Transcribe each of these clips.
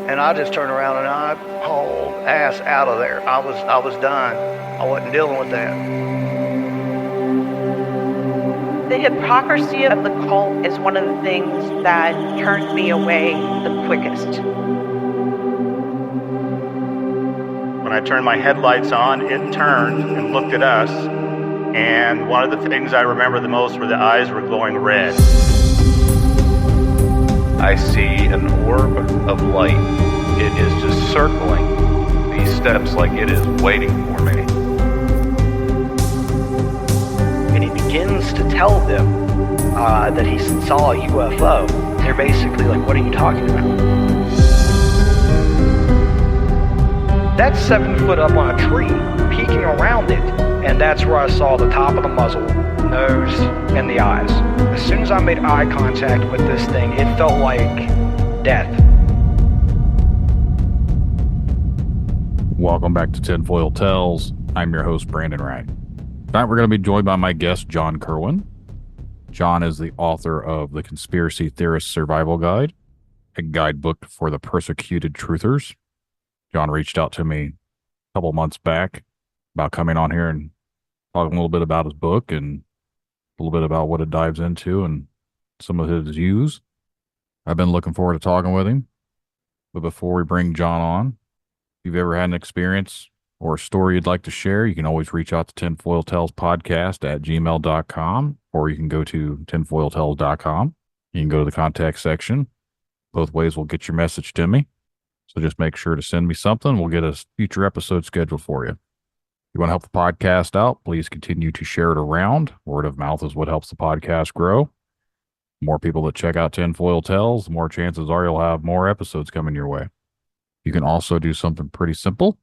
And I just turned around and I hauled ass out of there. I was done. I wasn't dealing with that. The hypocrisy of the cult is one of the things that turned me away the quickest. When I turned my headlights on, it turned and looked at us. And one of the things I remember the most were the eyes were glowing red. I see an orb of light. It is just circling these steps like it is waiting for me. And he begins to tell them that he saw a UFO. They're basically like, what are you talking about? That's 7 foot up on a tree, peeking around it. And that's where I saw the top of the muzzle, nose, and the eyes. As soon as I made eye contact with this thing, it felt like death. Welcome back to Tinfoil Tales. I'm your host, Brandon Wright. Tonight we're going to be joined by my guest, John Kirwin. John is the author of The Conspiracy Theorist Survival Guide, a guidebook for the persecuted truthers. John reached out to me a couple months back about coming on here and talking a little bit about his book and a little bit about what it dives into and some of his views. I've been looking forward to talking with him. But before we bring John on, if you've ever had an experience or a story you'd like to share, you can always reach out to Tinfoil Tales Podcast at gmail.com, or you can go to tinfoiltales.com. You can go to the contact section. Both ways will get your message to me. So just make sure to send me something. We'll get a future episode scheduled for you. If you want to help the podcast out, please continue to share it around. Word of mouth is what helps the podcast grow. The more people that check out Tinfoil Tales, the more chances are you'll have more episodes coming your way. You can also do something pretty simple.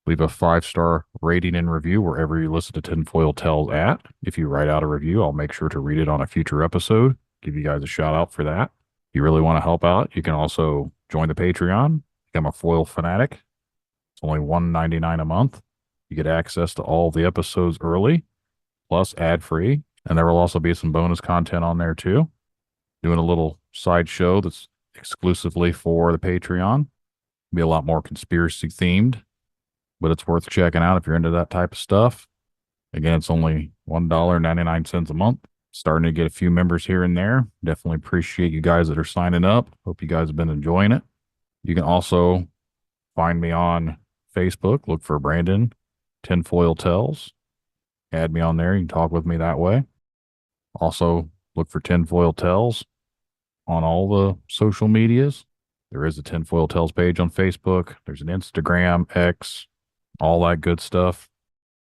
Leave a 5-star rating and review wherever you listen to Tinfoil Tales at. If you write out a review, I'll make sure to read it on a future episode. Give you guys a shout out for that. If you really want to help out, you can also join the Patreon, become a foil fanatic. It's only $1.99 a month. You get access to all the episodes early, plus ad-free, and there will also be some bonus content on there too. Doing a little side show that's exclusively for the Patreon. Be a lot more conspiracy themed, but it's worth checking out if you're into that type of stuff. Again, it's only $1.99 a month. Starting to get a few members here and there. Definitely appreciate you guys that are signing up. Hope you guys have been enjoying it. You can also find me on Facebook. Look for Brandon Tinfoil Tales. Add me on there. You can talk with me that way. Also, look for Tinfoil Tales on all the social medias. There is a Tinfoil Tales page on Facebook. There's an Instagram, X, all that good stuff.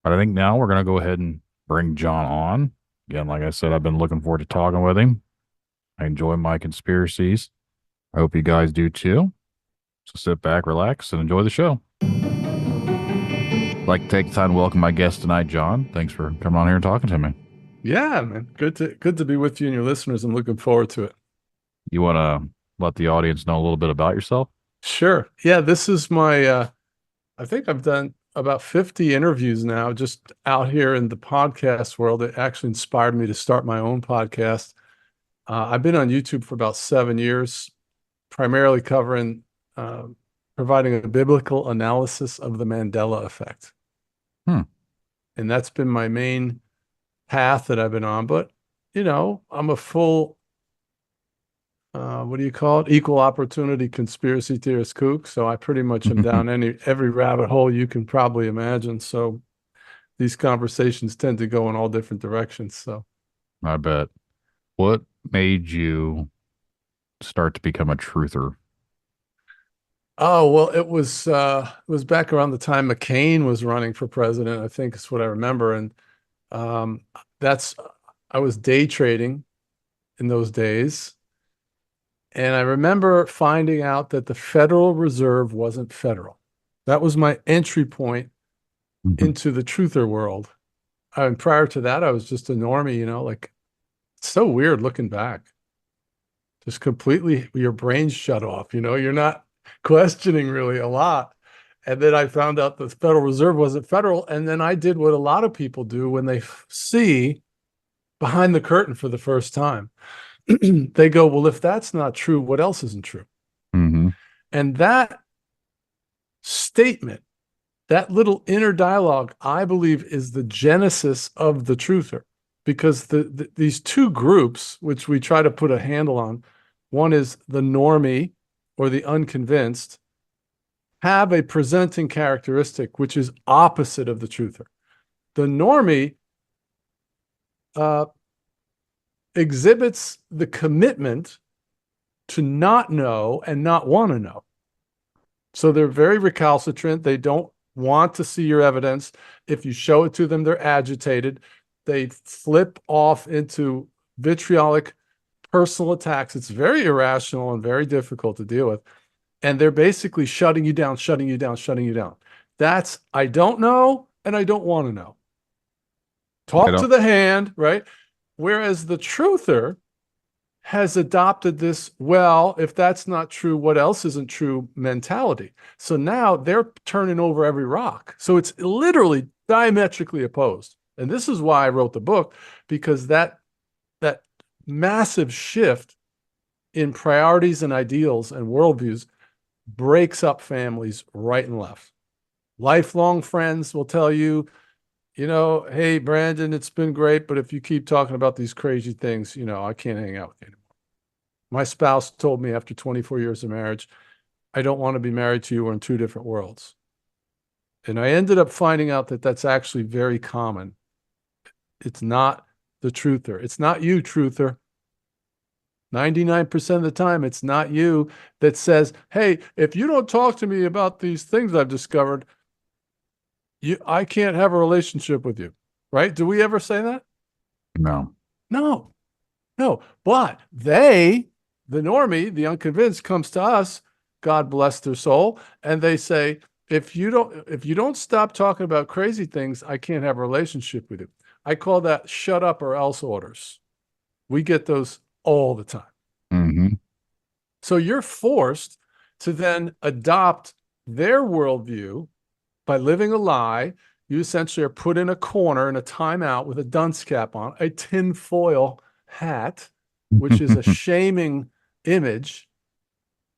But I think now we're going to go ahead and bring John on. Again, like I said, I've been looking forward to talking with him. I enjoy my conspiracies. I hope you guys do too. So sit back, relax, and enjoy the show. I'd like to take the time to welcome my guest tonight, John. Thanks for coming on here and talking to me. Yeah, man. Good to be with you and your listeners. I'm looking forward to it. You want to let the audience know a little bit about yourself? Sure. Yeah, this is my, I think I've done about 50 interviews now just out here in the podcast world. It actually inspired me to start my own podcast. I've been on YouTube for about 7 years, primarily covering, providing a biblical analysis of the Mendela Effect. And that's been my main path that I've been on. But, you know, I'm a full, what do you call it? Equal opportunity conspiracy theorist kook. So I pretty much am down every rabbit hole you can probably imagine. So these conversations tend to go in all different directions. So I bet. What made you start to become a truther? Oh, well, it was back around the time McCain was running for president, I think is what I remember. And I was day trading in those days. And I remember finding out that the Federal Reserve wasn't federal. That was my entry point into the truther world. And prior to that, I was just a normie, you know, like it's so weird looking back. Just completely, your brain's shut off, you know, you're not questioning really a lot. And then I found out the Federal Reserve wasn't federal. And then I did what a lot of people do when they see behind the curtain for the first time. They go, well, if that's not true, what else isn't true? And that statement, that little inner dialogue, I believe, is the genesis of the truther, because these two groups, which we try to put a handle on, one is the normie or the unconvinced, have a presenting characteristic which is opposite of the truther. The normie exhibits the commitment to not know and not want to know. So they're very recalcitrant. They don't want to see your evidence. If you show it to them, they're agitated. They flip off into vitriolic personal attacks. It's very irrational and very difficult to deal with. And they're basically shutting you down, shutting you down, shutting you down. That's, I don't know and I don't want to know. Talk to the hand, right? Whereas the truther has adopted this, well, if that's not true, what else isn't true mentality. So now they're turning over every rock. So it's literally diametrically opposed. And this is why I wrote the book, because that massive shift in priorities and ideals and worldviews breaks up families right and left. Lifelong friends will tell you, hey, Brandon, it's been great, but if you keep talking about these crazy things, I can't hang out with you anymore. My spouse told me after 24 years of marriage, I don't want to be married to you. We're in two different worlds. And I ended up finding out that that's actually very common. It's not the truther. It's not you, truther. 99% of the time, it's not you that says, hey, if you don't talk to me about these things I've discovered, I can't have a relationship with you, right? Do we ever say that? No. But the normie, the unconvinced, comes to us, God bless their soul, and they say, if you don't stop talking about crazy things, I can't have a relationship with you. I call that shut up or else orders. We get those all the time. Mm-hmm. So you're forced to then adopt their worldview by living a lie. You essentially are put in a corner in a timeout with a dunce cap on, a tinfoil hat, which is a shaming image.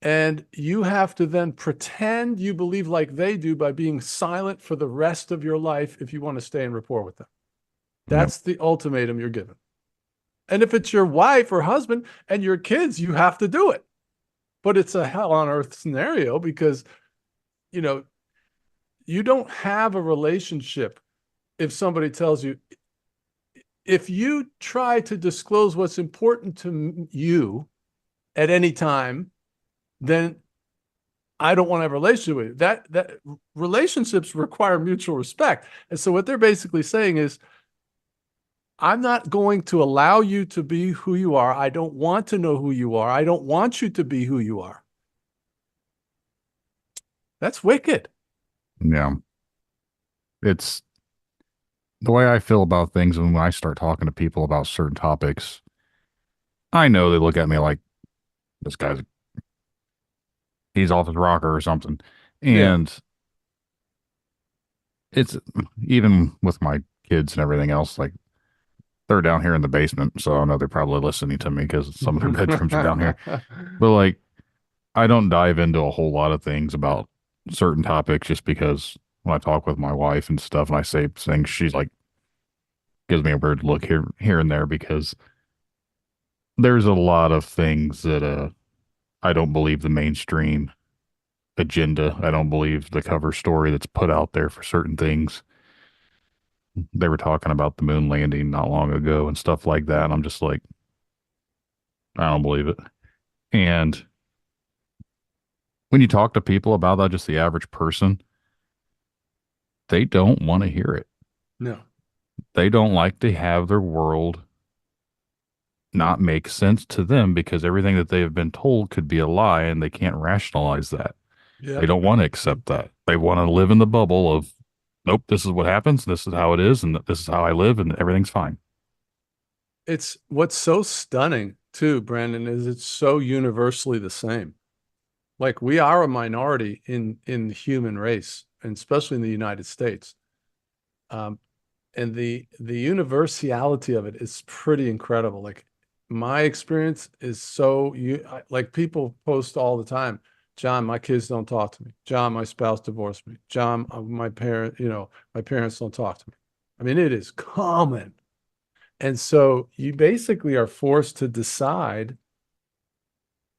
And you have to then pretend you believe like they do by being silent for the rest of your life if you want to stay in rapport with them. That's the ultimatum you're given. And if it's your wife or husband and your kids, you have to do it. But it's a hell on earth scenario because, you don't have a relationship if somebody tells you, if you try to disclose what's important to you at any time, then I don't want to have a relationship with you. That relationships require mutual respect. And so what they're basically saying is, I'm not going to allow you to be who you are. I don't want to know who you are. I don't want you to be who you are. That's wicked. Yeah. It's the way I feel about things when I start talking to people about certain topics. I know they look at me like this he's off his rocker or something. And it's even with my kids and everything else, like they're down here in the basement. So I know they're probably listening to me because some of their bedrooms are down here. But like, I don't dive into a whole lot of things about certain topics just because when I talk with my wife and stuff and I say things, she's like, gives me a weird look here and there because there's a lot of things that I don't believe the mainstream agenda. I don't believe the cover story that's put out there for certain things. They were talking about the moon landing not long ago and stuff like that. And I'm just like, I don't believe it. And when you talk to people about that, just the average person, they don't want to hear it. No. They don't like to have their world not make sense to them because everything that they have been told could be a lie and they can't rationalize that. Yeah. They don't want to accept that. They want to live in the bubble of, nope, this is what happens. This is how it is. And this is how I live and everything's fine. It's what's so stunning too, Brandon, is it's so universally the same. Like we are a minority in the human race, and especially in the United States. And the universality of it is pretty incredible. Like my experience is like people post all the time, John, my kids don't talk to me. John, my spouse divorced me. John, my parents don't talk to me. I mean, it is common. And so you basically are forced to decide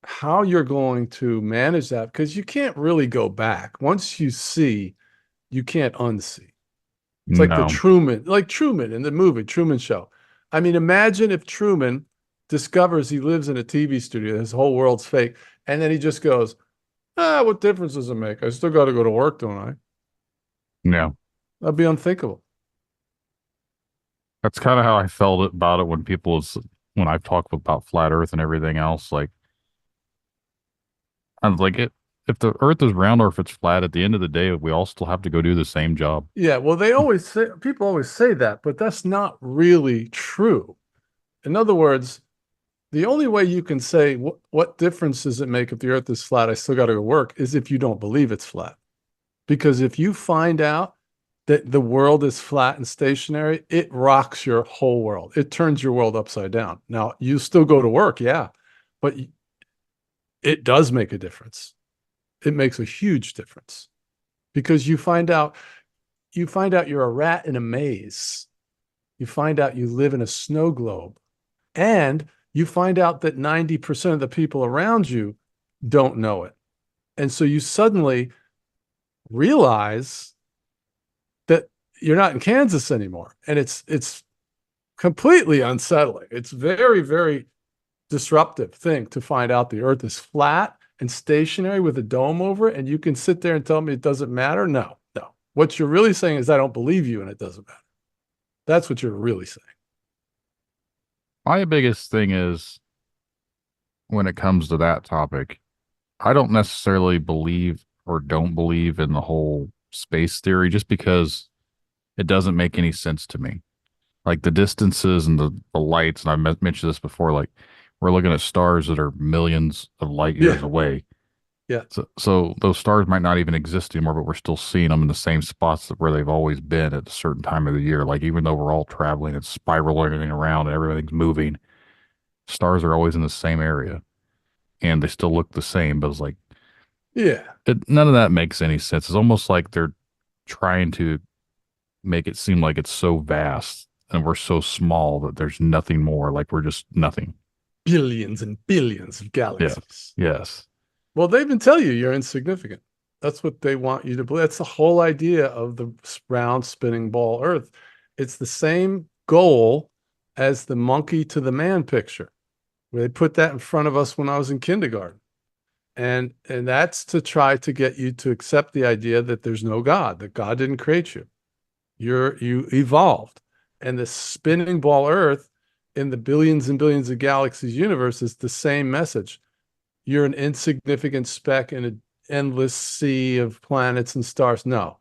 how you're going to manage that, because you can't really go back. Once you see, you can't unsee. It's like No. Truman in the movie Truman Show. I mean, imagine if Truman discovers he lives in a TV studio, his whole world's fake, and then he just goes, what difference does it make? I still got to go to work, don't I? No. That'd be unthinkable. That's kind of how I felt about it when I've talked about flat Earth and everything else. Like, I was like, if the Earth is round or if it's flat, at the end of the day, we all still have to go do the same job. Yeah, well, people always say that, but that's not really true. In other words, the only way you can say what difference does it make if the Earth is flat, I still got to go work, is if you don't believe it's flat. Because if you find out that the world is flat and stationary, it rocks your whole world. It turns your world upside down. Now, you still go to work, yeah, but it does make a difference. It makes a huge difference because you find out you're a rat in a maze. You find out you live in a snow globe, and you find out that 90% of the people around you don't know it. And so you suddenly realize that you're not in Kansas anymore. And it's completely unsettling. It's very, very disruptive thing to find out the Earth is flat and stationary with a dome over it, and you can sit there and tell me it doesn't matter. No. What you're really saying is I don't believe you and it doesn't matter. That's what you're really saying. My biggest thing is when it comes to that topic, I don't necessarily believe or don't believe in the whole space theory just because it doesn't make any sense to me. Like the distances and the lights, and I've mentioned this before, like we're looking at stars that are millions of light years away. Yeah. So those stars might not even exist anymore, but we're still seeing them in the same spots where they've always been at a certain time of the year. Like even though we're all traveling and spiraling around and everything's moving, stars are always in the same area and they still look the same. But it's like, none of that makes any sense. It's almost like they're trying to make it seem like it's so vast and we're so small that there's nothing more. Like we're just nothing. Billions and billions of galaxies. Yes. Well, they even tell you you're insignificant. That's what they want you to believe. That's the whole idea of the round spinning ball Earth. It's the same goal as the monkey to the man picture, where they put that in front of us when I was in kindergarten. And that's to try to get you to accept the idea that there's no God, that God didn't create you. You evolved. And the spinning ball Earth in the billions and billions of galaxies universe is the same message. You're an insignificant speck in an endless sea of planets and stars. No.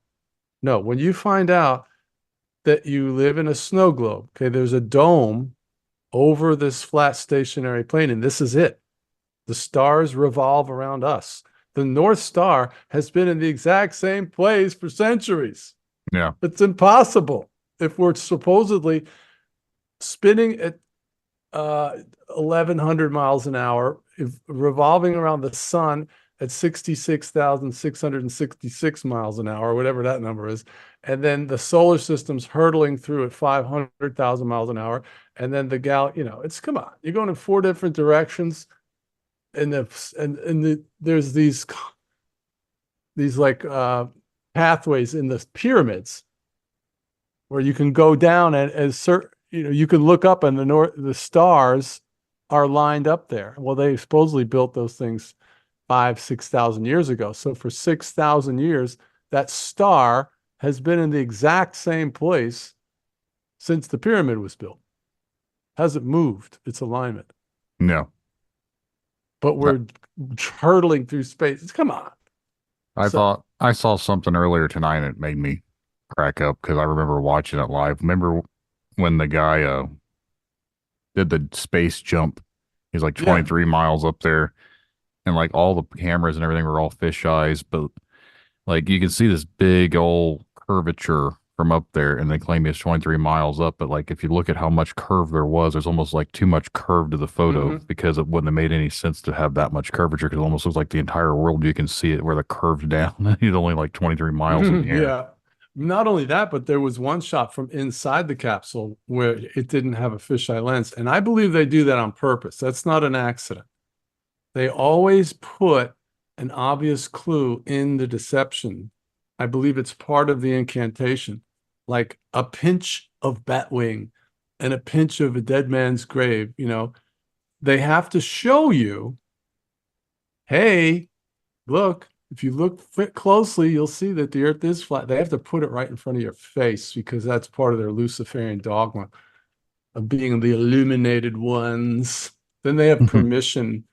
When you find out that you live in a snow globe, okay, there's a dome over this flat stationary plane, and this is it. The stars revolve around us. The North Star has been in the exact same place for centuries. Yeah. It's impossible if we're supposedly spinning at 1,100 miles an hour, revolving around the sun at 66,666 miles an hour, whatever that number is. And then the solar system's hurtling through at 500,000 miles an hour. And then come on, you're going in four different directions. And there's these like pathways in the pyramids where you can go down and you can look up and the stars are lined up there. Well, they supposedly built those things 6,000 years ago. So for 6,000 years, that star has been in the exact same place since the pyramid was built. Hasn't moved its alignment. No. But we're hurtling through space. Come on. I thought I saw something earlier tonight and it made me crack up because I remember watching it live. Remember when the guy did the space jump? He's like 23 miles up there, and like all the cameras and everything were all fish eyes, but like you can see this big old curvature from up there, and they claim it's 23 miles up. But like, if you look at how much curve there was, there's almost like too much curve to the photo because it wouldn't have made any sense to have that much curvature because it almost looks like the entire world. You can see it where the curve's down. It's only like 23 miles in the air. Yeah. Not only that, but there was one shot from inside the capsule where it didn't have a fisheye lens. And I believe they do that on purpose. That's not an accident. They always put an obvious clue in the deception. I believe it's part of the incantation, like a pinch of bat wing and a pinch of a dead man's grave. You know, they have to show you, hey, look, if you look closely, you'll see that the earth is flat. They have to put it right in front of your face because that's part of their Luciferian dogma of being the illuminated ones. Then they have permission.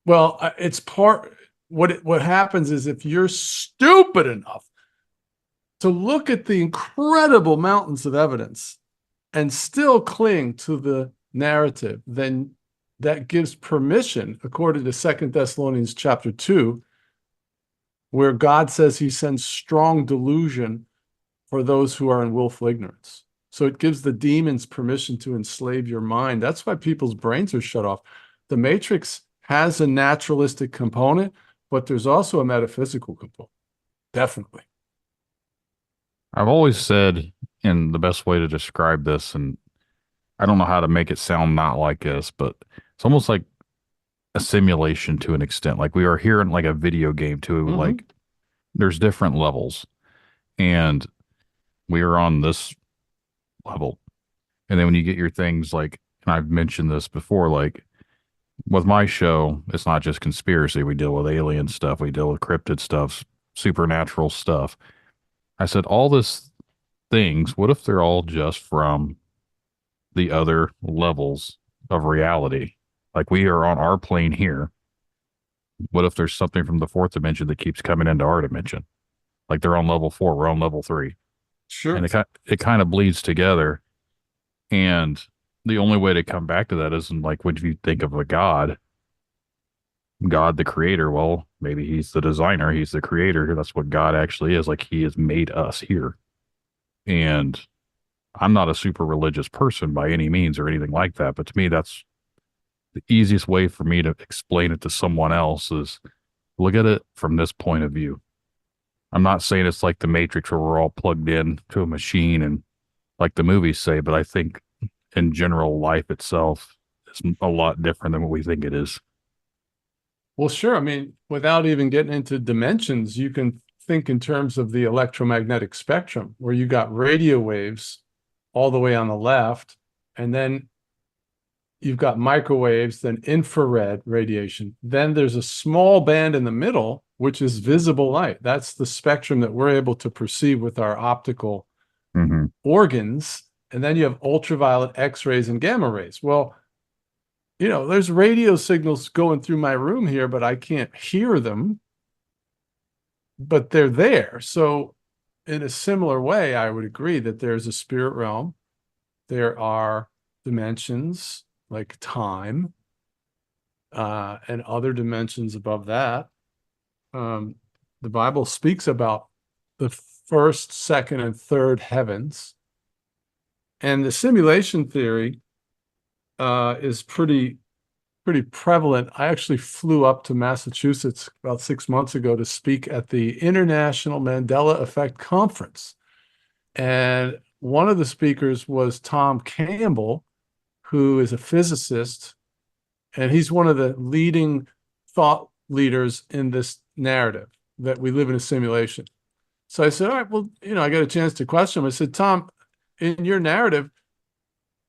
Well, it's part, what happens is if you're stupid enough to look at the incredible mountains of evidence and still cling to the narrative, then that gives permission, according to 2 Thessalonians chapter 2, where God says he sends strong delusion for those who are in willful ignorance. So it gives the demons permission to enslave your mind. That's why people's brains are shut off. The Matrix has a naturalistic component, but there's also a metaphysical component. Definitely. I've always said, and the best way to describe this, and I don't know how to make it sound not like this, but it's almost like a simulation to an extent. Like we are here in like a video game too. Like there's different levels, and we are on this level. And then when you get your things like, and I've mentioned this before, like with my show, it's not just conspiracy. We deal with alien stuff. We deal with cryptid stuff, supernatural stuff. I said, all this things, what if they're all just from the other levels of reality? Like we are on our plane here. What if there's something from the fourth dimension that keeps coming into our dimension? Like they're on level 4, we're on level 3. Sure. And it kind of bleeds together. And the only way to come back to that is like, when you think of a God, the creator, well, maybe he's the designer, he's the creator. That's what God actually is. Like he has made us here. And I'm not a super religious person by any means or anything like that. But to me, that's the easiest way for me to explain it to someone else is look at it from this point of view. I'm not saying it's like the Matrix where we're all plugged in to a machine and like the movies say, but I think in general, life itself is a lot different than what we think it is. Well, sure. I mean, without even getting into dimensions, you can think in terms of the electromagnetic spectrum, where you got radio waves all the way on the left, and then you've got microwaves, then infrared radiation. Then there's a small band in the middle, which is visible light. That's the spectrum that we're able to perceive with our optical organs. And then you have ultraviolet X-rays and gamma rays. Well, you know, there's radio signals going through my room here, but I can't hear them, but they're there. So in a similar way, I would agree that there's a spirit realm. There are dimensions like time and other dimensions above that. The Bible speaks about the first, second, and third heavens. And the simulation theory is pretty prevalent. I actually flew up to Massachusetts about 6 months ago to speak at the International Mendela Effect Conference. And one of the speakers was Tom Campbell, who is a physicist, and he's one of the leading thought leaders in this narrative that we live in a simulation. So I said, all right, well, you know, I got a chance to question him. I said, Tom, in your narrative,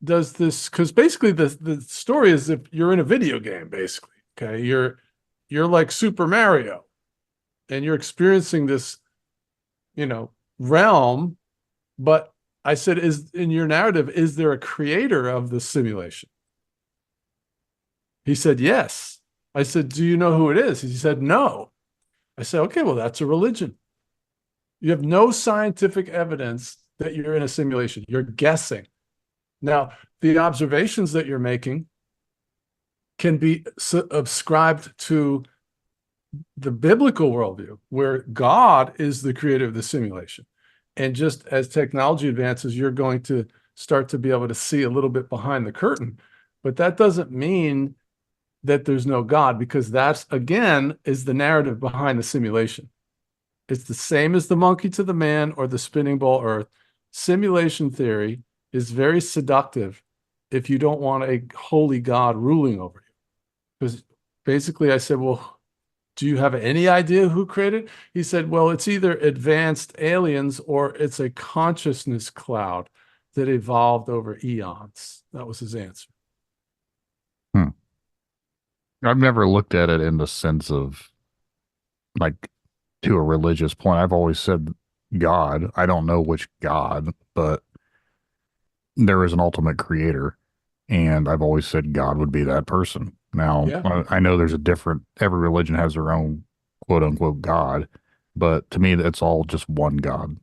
does this, because basically the story is if you're in a video game, basically, okay, you're like Super Mario and you're experiencing this, you know, realm. But I said, is in your narrative, is there a creator of the simulation? He said, yes. I said, do you know who it is? He said, no. I said, okay, well, that's a religion. You have no scientific evidence that you're in a simulation. You're guessing. Now, the observations that you're making can be ascribed to the biblical worldview, where God is the creator of the simulation. And just as technology advances, you're going to start to be able to see a little bit behind the curtain. But that doesn't mean that there's no God, because that's, again, is the narrative behind the simulation. It's the same as the monkey to the man or the spinning ball earth. Simulation theory is very seductive if you don't want a holy God ruling over you. Because basically I said, well, do you have any idea who created it? He said, well, it's either advanced aliens or it's a consciousness cloud that evolved over eons. That was his answer. I've never looked at it in the sense of like to a religious point. I've always said God. I don't know which God, but there is an ultimate creator. And I've always said God would be that person. Now, Yeah. I know there's every religion has their own quote unquote God, but to me, it's all just one God.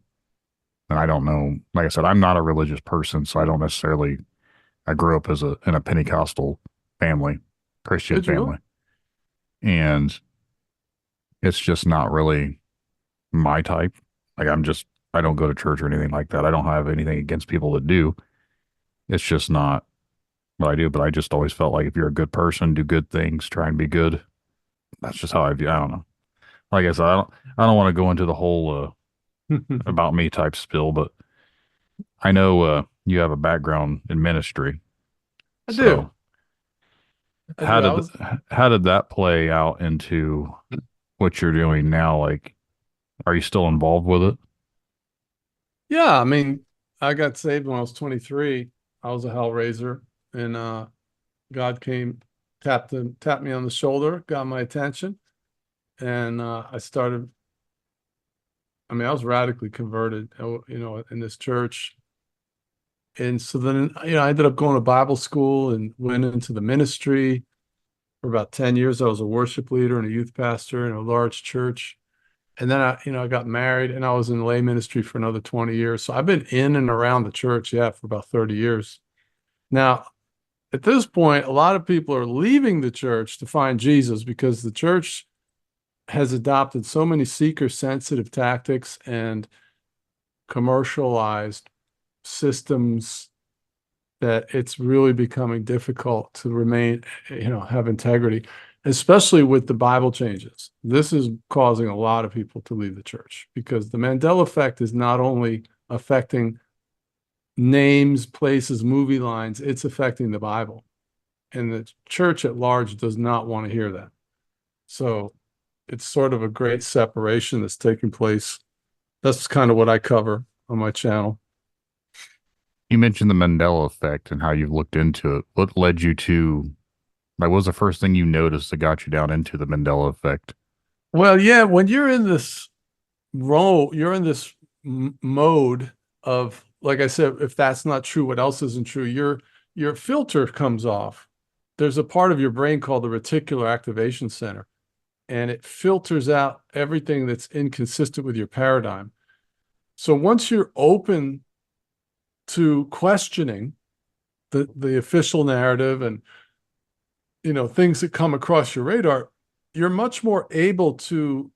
And I don't know, like I said, I'm not a religious person, so I don't necessarily, I grew up in a Pentecostal family, Christian Did you really? family, and it's just not really my type. Like I don't go to church or anything like that. I don't have anything against people that do. It's just not what I do, but I just always felt like if you're a good person, do good things, try and be good. That's just how I view. I don't know. Like I said, I don't want to go into the whole about me type spill, but I know you have a background in ministry. I So do. I do. how did that play out into what you're doing now? Like, are you still involved with it? Yeah, I mean, I got saved when I was 23. I was a hellraiser, and God came, tapped me on the shoulder, got my attention, and I started. I mean, I was radically converted, in this church, and so then I ended up going to Bible school and went into the ministry for about 10 years. I was a worship leader and a youth pastor in a large church. And then I got married and I was in lay ministry for another 20 years. So I've been in and around the church, for about 30 years. Now, at this point, a lot of people are leaving the church to find Jesus because the church has adopted so many seeker-sensitive tactics and commercialized systems that it's really becoming difficult to remain, have integrity, especially with the Bible changes. This is causing a lot of people to leave the church because the Mendela Effect is not only affecting names, places, movie lines, it's affecting the Bible. And the church at large does not want to hear that. So it's sort of a great separation that's taking place. That's kind of what I cover on my channel. You mentioned the Mandela effect and how you've looked into it. What led you to, like, what was the first thing you noticed that got you down into the Mandela effect? Well, yeah, when you're in this role, you're in this mode of, like I said, if that's not true, what else isn't true? Your filter comes off. There's a part of your brain called the reticular activation center, and it filters out everything that's inconsistent with your paradigm. So once you're open to questioning the official narrative and things that come across your radar, you're much more able to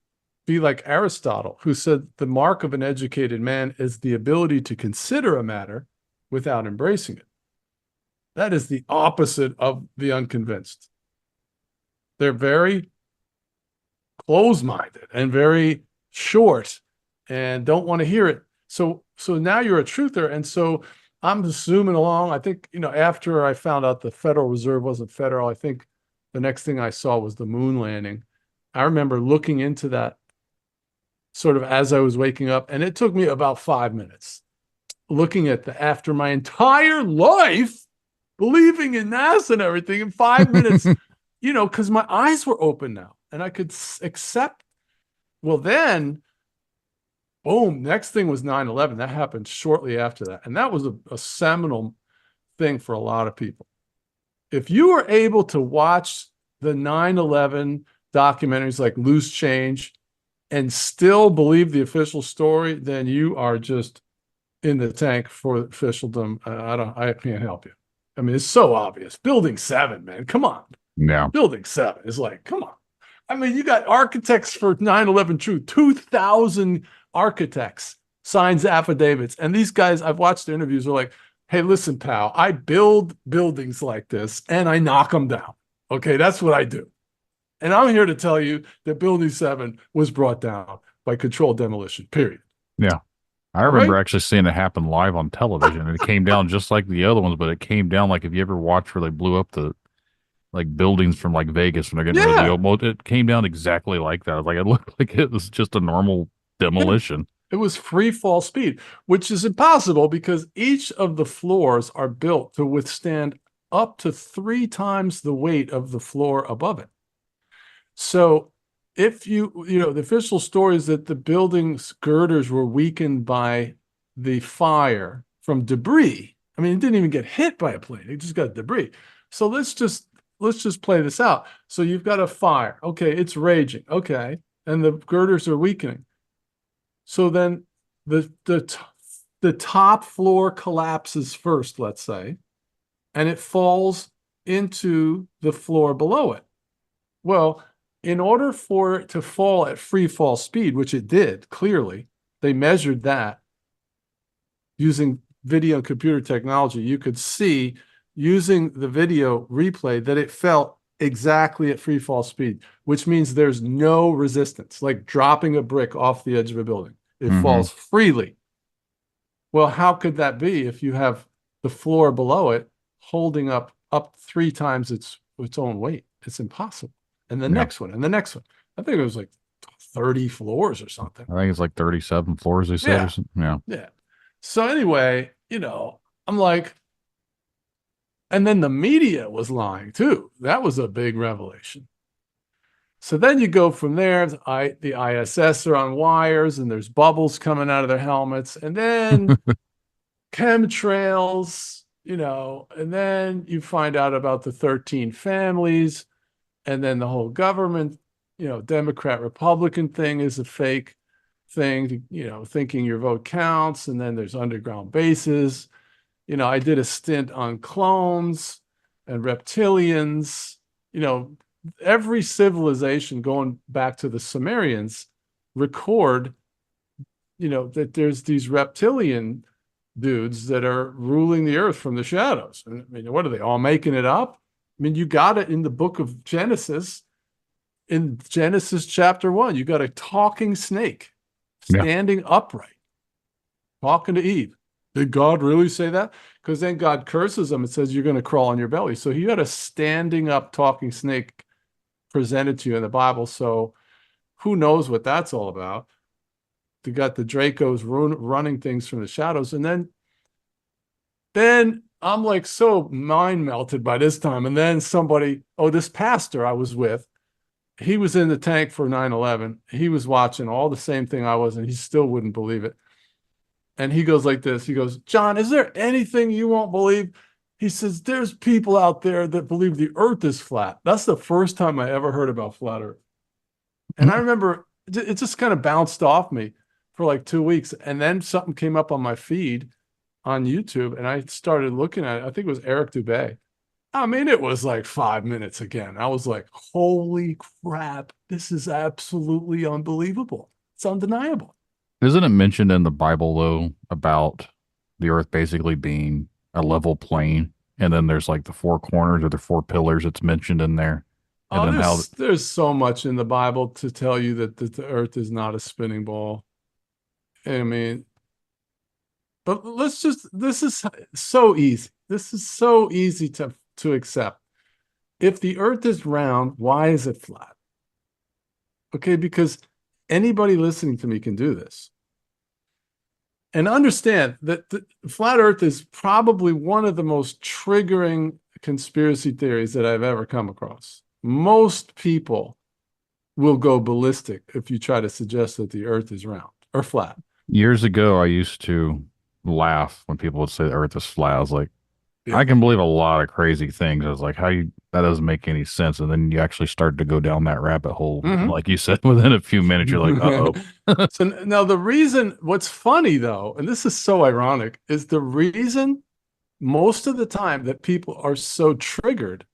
be like Aristotle, who said the mark of an educated man is the ability to consider a matter without embracing it. That is the opposite of the unconvinced. They're very close-minded and very short and don't want to hear it. So now you're a truther. And so I'm zooming along. I think, after I found out the Federal Reserve wasn't federal, I think the next thing I saw was the moon landing. I remember looking into that sort of as I was waking up, and it took me about 5 minutes looking at after my entire life, believing in NASA and everything, in 5 minutes, because my eyes were open now and I could accept. Well, then, boom, next thing was 9/11. That happened shortly after that. And that was a seminal thing for a lot of people. If you were able to watch the 9/11 documentaries like Loose Change and still believe the official story, then you are just in the tank for officialdom. I can't help you. I mean, it's so obvious. Building 7, man. Come on. Yeah. Building 7 is like, come on. I mean, you got architects for 9/11 truth, 2,000 architects signs affidavits. And these guys, I've watched their interviews, are like, hey, listen, pal, I build buildings like this and I knock them down. Okay, that's what I do. And I'm here to tell you that Building 7 was brought down by controlled demolition, period. Yeah. I All remember right? actually seeing it happen live on television, and it came down just like the other ones, but it came down like if you ever watched where they blew up the like buildings from like Vegas when they're getting rid of the Yeah. old mold, it came down exactly like that. Like it looked like it was just a normal demolition. It was free fall speed, which is impossible because each of the floors are built to withstand up to 3 times the weight of the floor above it. So if the official story is that the building's girders were weakened by the fire from debris. I mean, it didn't even get hit by a plane. It just got debris. So let's just play this out. So you've got a fire. Okay, it's raging. Okay. And the girders are weakening. So then the top floor collapses first, let's say, and it falls into the floor below it. Well, in order for it to fall at free fall speed, which it did, clearly, they measured that using video and computer technology. You could see using the video replay that it fell exactly at free fall speed, which means there's no resistance, like dropping a brick off the edge of a building. It falls freely. Well, how could that be if you have the floor below it holding up 3 times its own weight? It's impossible. And the next one, and the next one. I think it was like 30 floors or something. I think it's like 37 floors, they said. Yeah. Or something. Yeah. Yeah. So anyway, I'm like, and then the media was lying too. That was a big revelation. So then you go from there, the ISS are on wires and there's bubbles coming out of their helmets, and then chemtrails, and then you find out about the 13 families, and then the whole government, Democrat, Republican thing is a fake thing, thinking your vote counts. And then there's underground bases. I did a stint on clones and reptilians, every civilization going back to the Sumerians record, that there's these reptilian dudes that are ruling the earth from the shadows. I mean, what are they all making it up? I mean, you got it in the book of Genesis, in Genesis chapter 1, you got a talking snake standing upright, talking to Eve. Did God really say that? Because then God curses them and says, you're going to crawl on your belly. So you got a standing up talking snake presented to you in the Bible. So who knows what that's all about? You got the Dracos running things from the shadows. And then I'm like so mind melted by this time. And then this pastor I was with, he was in the tank for 9/11. He was watching all the same thing I was, and he still wouldn't believe it. And he goes like this. He goes, John, is there anything you won't believe? He says, there's people out there that believe the earth is flat. That's the first time I ever heard about flat earth. And I remember it just kind of bounced off me for like 2 weeks. And then something came up on my feed on YouTube, and I started looking at it. I think it was Eric Dubay. I mean, it was like 5 minutes again. I was like, holy crap, this is absolutely unbelievable. It's undeniable. Isn't it mentioned in the Bible, though, about the earth basically being a level plane? And then there's like the 4 corners or the 4 pillars it's mentioned in there. And then there's so much in the Bible to tell you that the earth is not a spinning ball. I mean, but this is so easy. This is so easy to accept. If the earth is round, why is it flat? Okay, because anybody listening to me can do this. And understand that the flat earth is probably one of the most triggering conspiracy theories that I've ever come across. Most people will go ballistic if you try to suggest that the earth is round or flat. Years ago, I used to laugh when people would say the earth is flat. I was like, I can believe a lot of crazy things. I was like, that doesn't make any sense. And then you actually start to go down that rabbit hole. Like you said, within a few minutes, you're like, uh-oh. So now what's funny though, and this is so ironic, is the reason most of the time that people are so triggered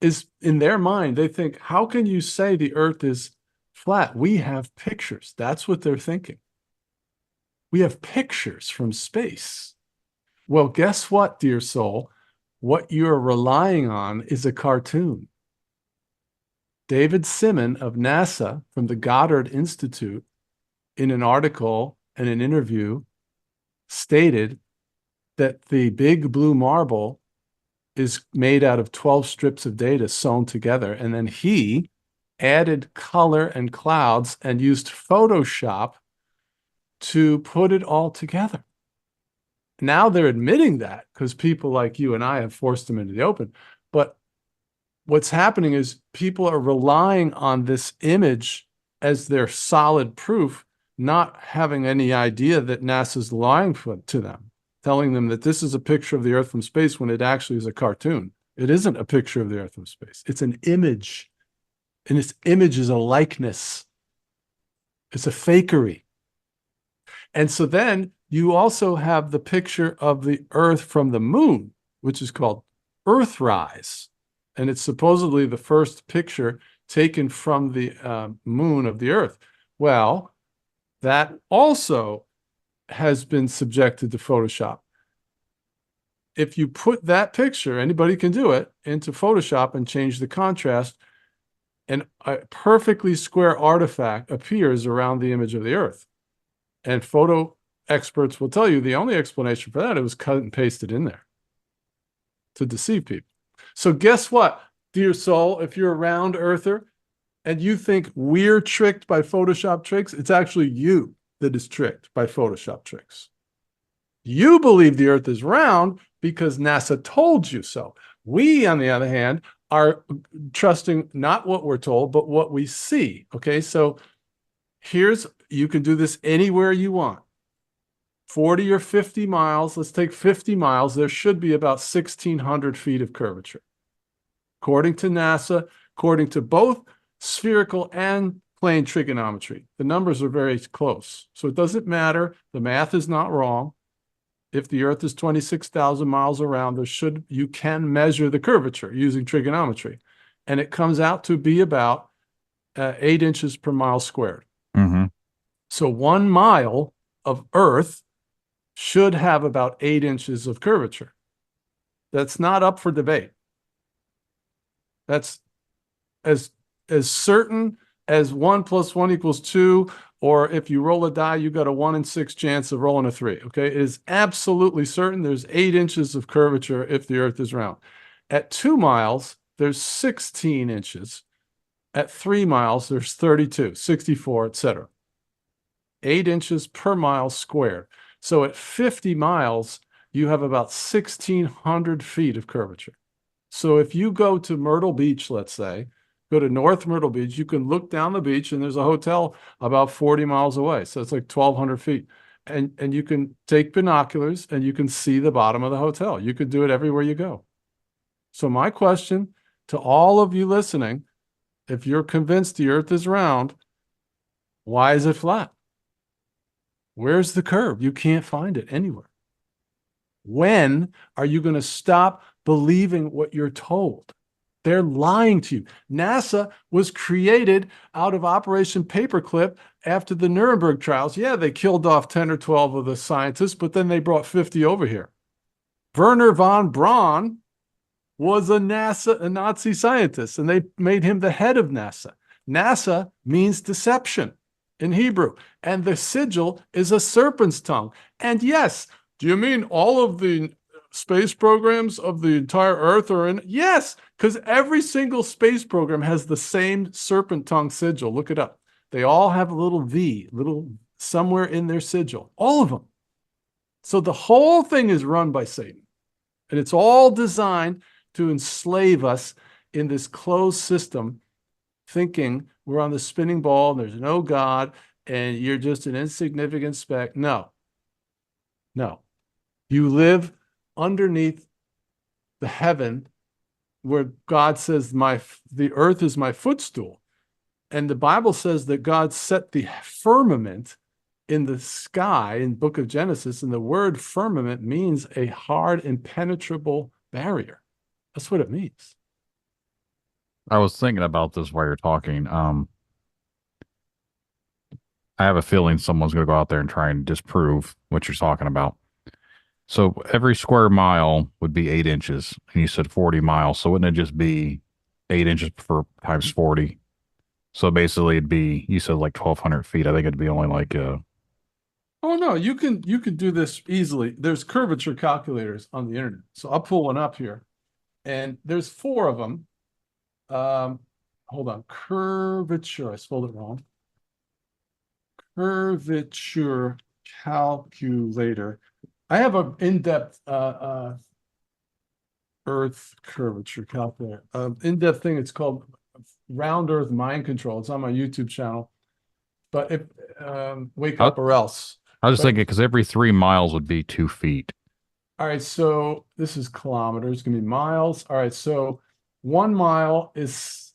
is in their mind, they think, how can you say the earth is flat? We have pictures. That's what they're thinking. We have pictures from space. Well, guess what, dear soul? What you're relying on is a cartoon. David Simon of NASA from the Goddard Institute, in an article and an interview, stated that the big blue marble is made out of 12 strips of data sewn together. And then he added color and clouds and used Photoshop to put it all together. Now they're admitting that because people like you and I have forced them into the open. But what's happening is people are relying on this image as their solid proof, not having any idea that NASA's lying to them, telling them that this is a picture of the Earth from space when it actually is a cartoon. It isn't a picture of the Earth from space. It's an image. And this image is a likeness. It's a fakery. And so then you also have the picture of the Earth from the moon, which is called Earthrise. And it's supposedly the first picture taken from the moon of the Earth. Well, that also has been subjected to Photoshop. If you put that picture, anybody can do it, into Photoshop and change the contrast, and a perfectly square artifact appears around the image of the Earth. And photo experts will tell you the only explanation for that, it was cut and pasted in there to deceive people. So guess what, dear soul, if you're a round earther and you think we're tricked by Photoshop tricks, it's actually you that is tricked by Photoshop tricks. You believe the Earth is round because NASA told you so. We, on the other hand, are trusting not what we're told, but what we see. Okay, so you can do this anywhere you want. 40 or 50 miles, let's take 50 miles, there should be about 1,600 feet of curvature. According to NASA, according to both spherical and plane trigonometry, the numbers are very close. So it doesn't matter, the math is not wrong. If the Earth is 26,000 miles around, you can measure the curvature using trigonometry. And it comes out to be about 8 inches per mile squared. Mm-hmm. So 1 mile of Earth should have about 8 inches of curvature. That's not up for debate. That's as certain as 1 + 1 = 2, or if you roll a die, you got a 1 in 6 chance of rolling a 3. Okay, it is absolutely certain there's 8 inches of curvature if the Earth is round. At 2 miles, there's 16 inches. At 3 miles, there's 32, 64, etc. 8 inches per mile squared. So at 50 miles, you have about 1,600 feet of curvature. So if you go to Myrtle Beach, let's say, go to North Myrtle Beach, you can look down the beach and there's a hotel about 40 miles away. So it's like 1,200 feet. And you can take binoculars and you can see the bottom of the hotel. You could do it everywhere you go. So my question to all of you listening, if you're convinced the Earth is round, why is it flat? Where's the curve? You can't find it anywhere. When are you going to stop believing what you're told? They're lying to you. NASA was created out of Operation Paperclip after the Nuremberg trials. Yeah, they killed off 10 or 12 of the scientists, but then they brought 50 over here. Werner von Braun was a Nazi scientist, and they made him the head of NASA. NASA means deception in Hebrew, and the sigil is a serpent's tongue. And yes, do you mean all of the space programs of the entire Earth are in? Yes, because every single space program has the same serpent tongue sigil. Look it up. They all have a little V, little somewhere in their sigil, all of them. So the whole thing is run by Satan, and it's all designed to enslave us in this closed system, thinking we're on the spinning ball and there's no God and you're just an insignificant speck. No. You live underneath the heaven where God says the earth is my footstool. And the Bible says that God set the firmament in the sky in Book of Genesis, and the word firmament means a hard, impenetrable barrier. That's what it means. I was thinking about this while you're talking. I have a feeling someone's going to go out there and try and disprove what you're talking about. So every square mile would be 8 inches, and you said 40 miles. So wouldn't it just be 8 inches for times 40? So basically, it'd be, you said like 1,200 feet. I think it'd be only like Oh no, you can do this easily. There's curvature calculators on the internet. So I'll pull one up here. And there's 4 of them. Hold on. Curvature. I spelled it wrong. Curvature calculator. I have an in-depth Earth curvature calculator. In-depth thing. It's called Round Earth Mind Control. It's on my YouTube channel. But if Wake Up or Else. I was just thinking because every 3 miles would be 2 feet. All right, so this is kilometers, gonna be miles. All right, so 1 mile is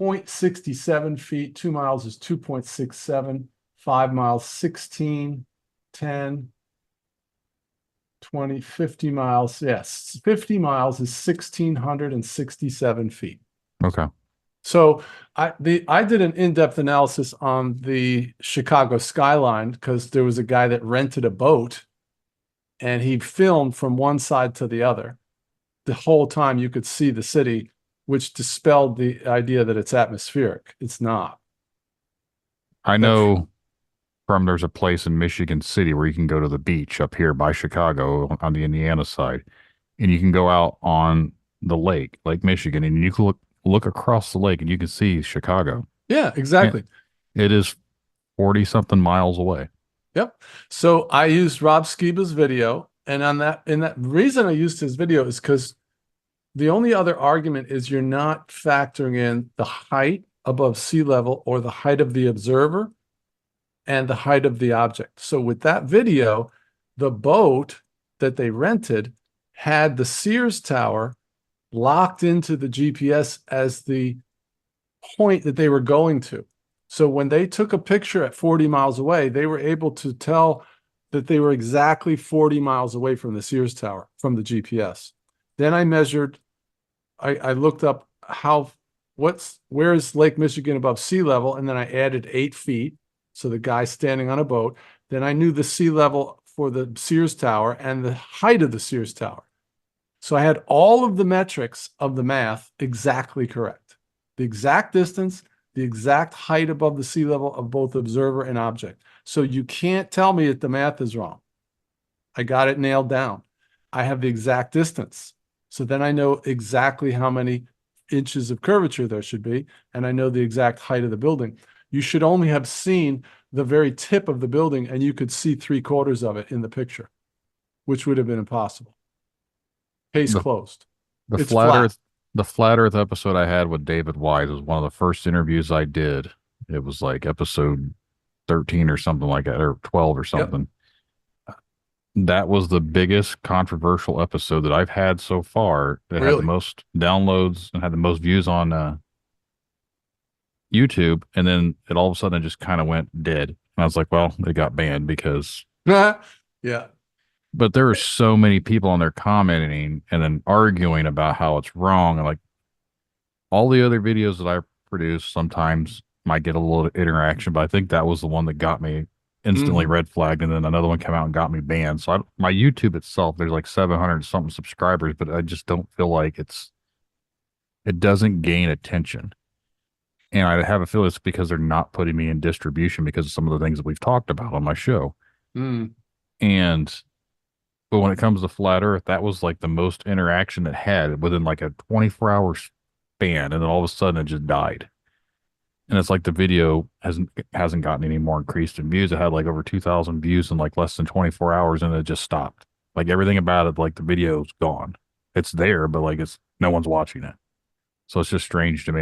0.67 feet, 2 miles is 2.67, 5 miles, 16, 10, 20, 50 miles. Yes, 50 miles is 1,667 feet. Okay. So I did an in-depth analysis on the Chicago skyline because there was a guy that rented a boat and he filmed from one side to the other. The whole time you could see the city, which dispelled the idea that it's atmospheric. It's not. I know there's a place in Michigan City where you can go to the beach up here by Chicago on the Indiana side, and you can go out on the lake, Lake Michigan, and you can look across the lake and you can see Chicago. Yeah, exactly. And it is 40 something miles away. Yep. So I used Rob Skiba's video, and that reason I used his video is because the only other argument is you're not factoring in the height above sea level or the height of the observer and the height of the object. So with that video, the boat that they rented had the Sears Tower locked into the GPS as the point that they were going to. So when they took a picture at 40 miles away, they were able to tell that they were exactly 40 miles away from the Sears Tower from the GPS. Then I measured, I looked up where is Lake Michigan above sea level, and then I added 8 feet. So the guy standing on a boat. Then I knew the sea level for the Sears Tower and the height of the Sears Tower. So I had all of the metrics of the math exactly correct. The exact distance, the exact height above the sea level of both observer and object. So you can't tell me that the math is wrong. I got it nailed down. I have the exact distance. So then I know exactly how many inches of curvature there should be, and I know the exact height of the building. You should only have seen the very tip of the building, and you could see 3/4 of it in the picture, which would have been impossible. Case closed. The It's flat flat. Earth, the flat Earth episode I had with David Wise was one of the first interviews I did. It was like episode 13 or something like that, or 12 or something. That was the biggest controversial episode that I've had so far. That had the most downloads and had the most views on YouTube. And then it all of a sudden just kind of went dead. And I was like, well, it got banned because Yeah. but there are so many people on there commenting and then arguing about how it's wrong. And like all the other videos that I produce sometimes might get a little interaction, but I think that was the one that got me instantly red flagged. And then another one came out and got me banned. So my YouTube itself, there's like 700 something subscribers, but I just don't feel like it doesn't gain attention. And I have a feeling it's because they're not putting me in distribution because of some of the things that we've talked about on my show. But when it comes to Flat Earth, that was like the most interaction it had within like a 24-hour span. And then all of a sudden it just died. And it's like the video hasn't gotten any more increased in views. It had like over 2,000 views in like less than 24 hours and it just stopped. Like everything about it, like the video's gone. It's there, but like no one's watching it. So it's just strange to me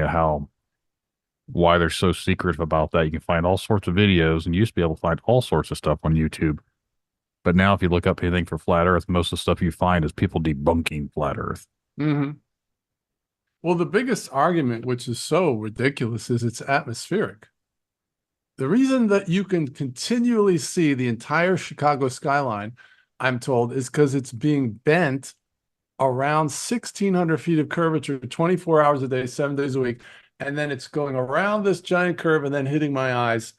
why they're so secretive about that. You can find all sorts of videos and you used to be able to find all sorts of stuff on YouTube. But now if you look up anything for Flat Earth, most of the stuff you find is people debunking Flat Earth. Well, the biggest argument, which is so ridiculous, is it's atmospheric. The reason that you can continually see the entire Chicago skyline, I'm told, is because it's being bent around 1,600 feet of curvature, 24 hours a day, 7 days a week. And then it's going around this giant curve and then hitting my eyes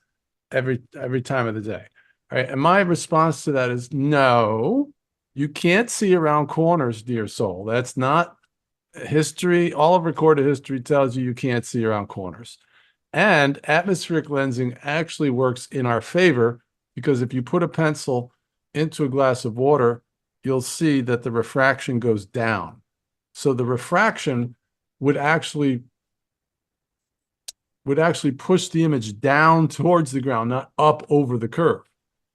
every time of the day. All right. And my response to that is no, you can't see around corners, dear soul. That's not history. All of recorded history tells you can't see around corners. And atmospheric lensing actually works in our favor, because if you put a pencil into a glass of water, you'll see that the refraction goes down. So the refraction would actually push the image down towards the ground, not up over the curve.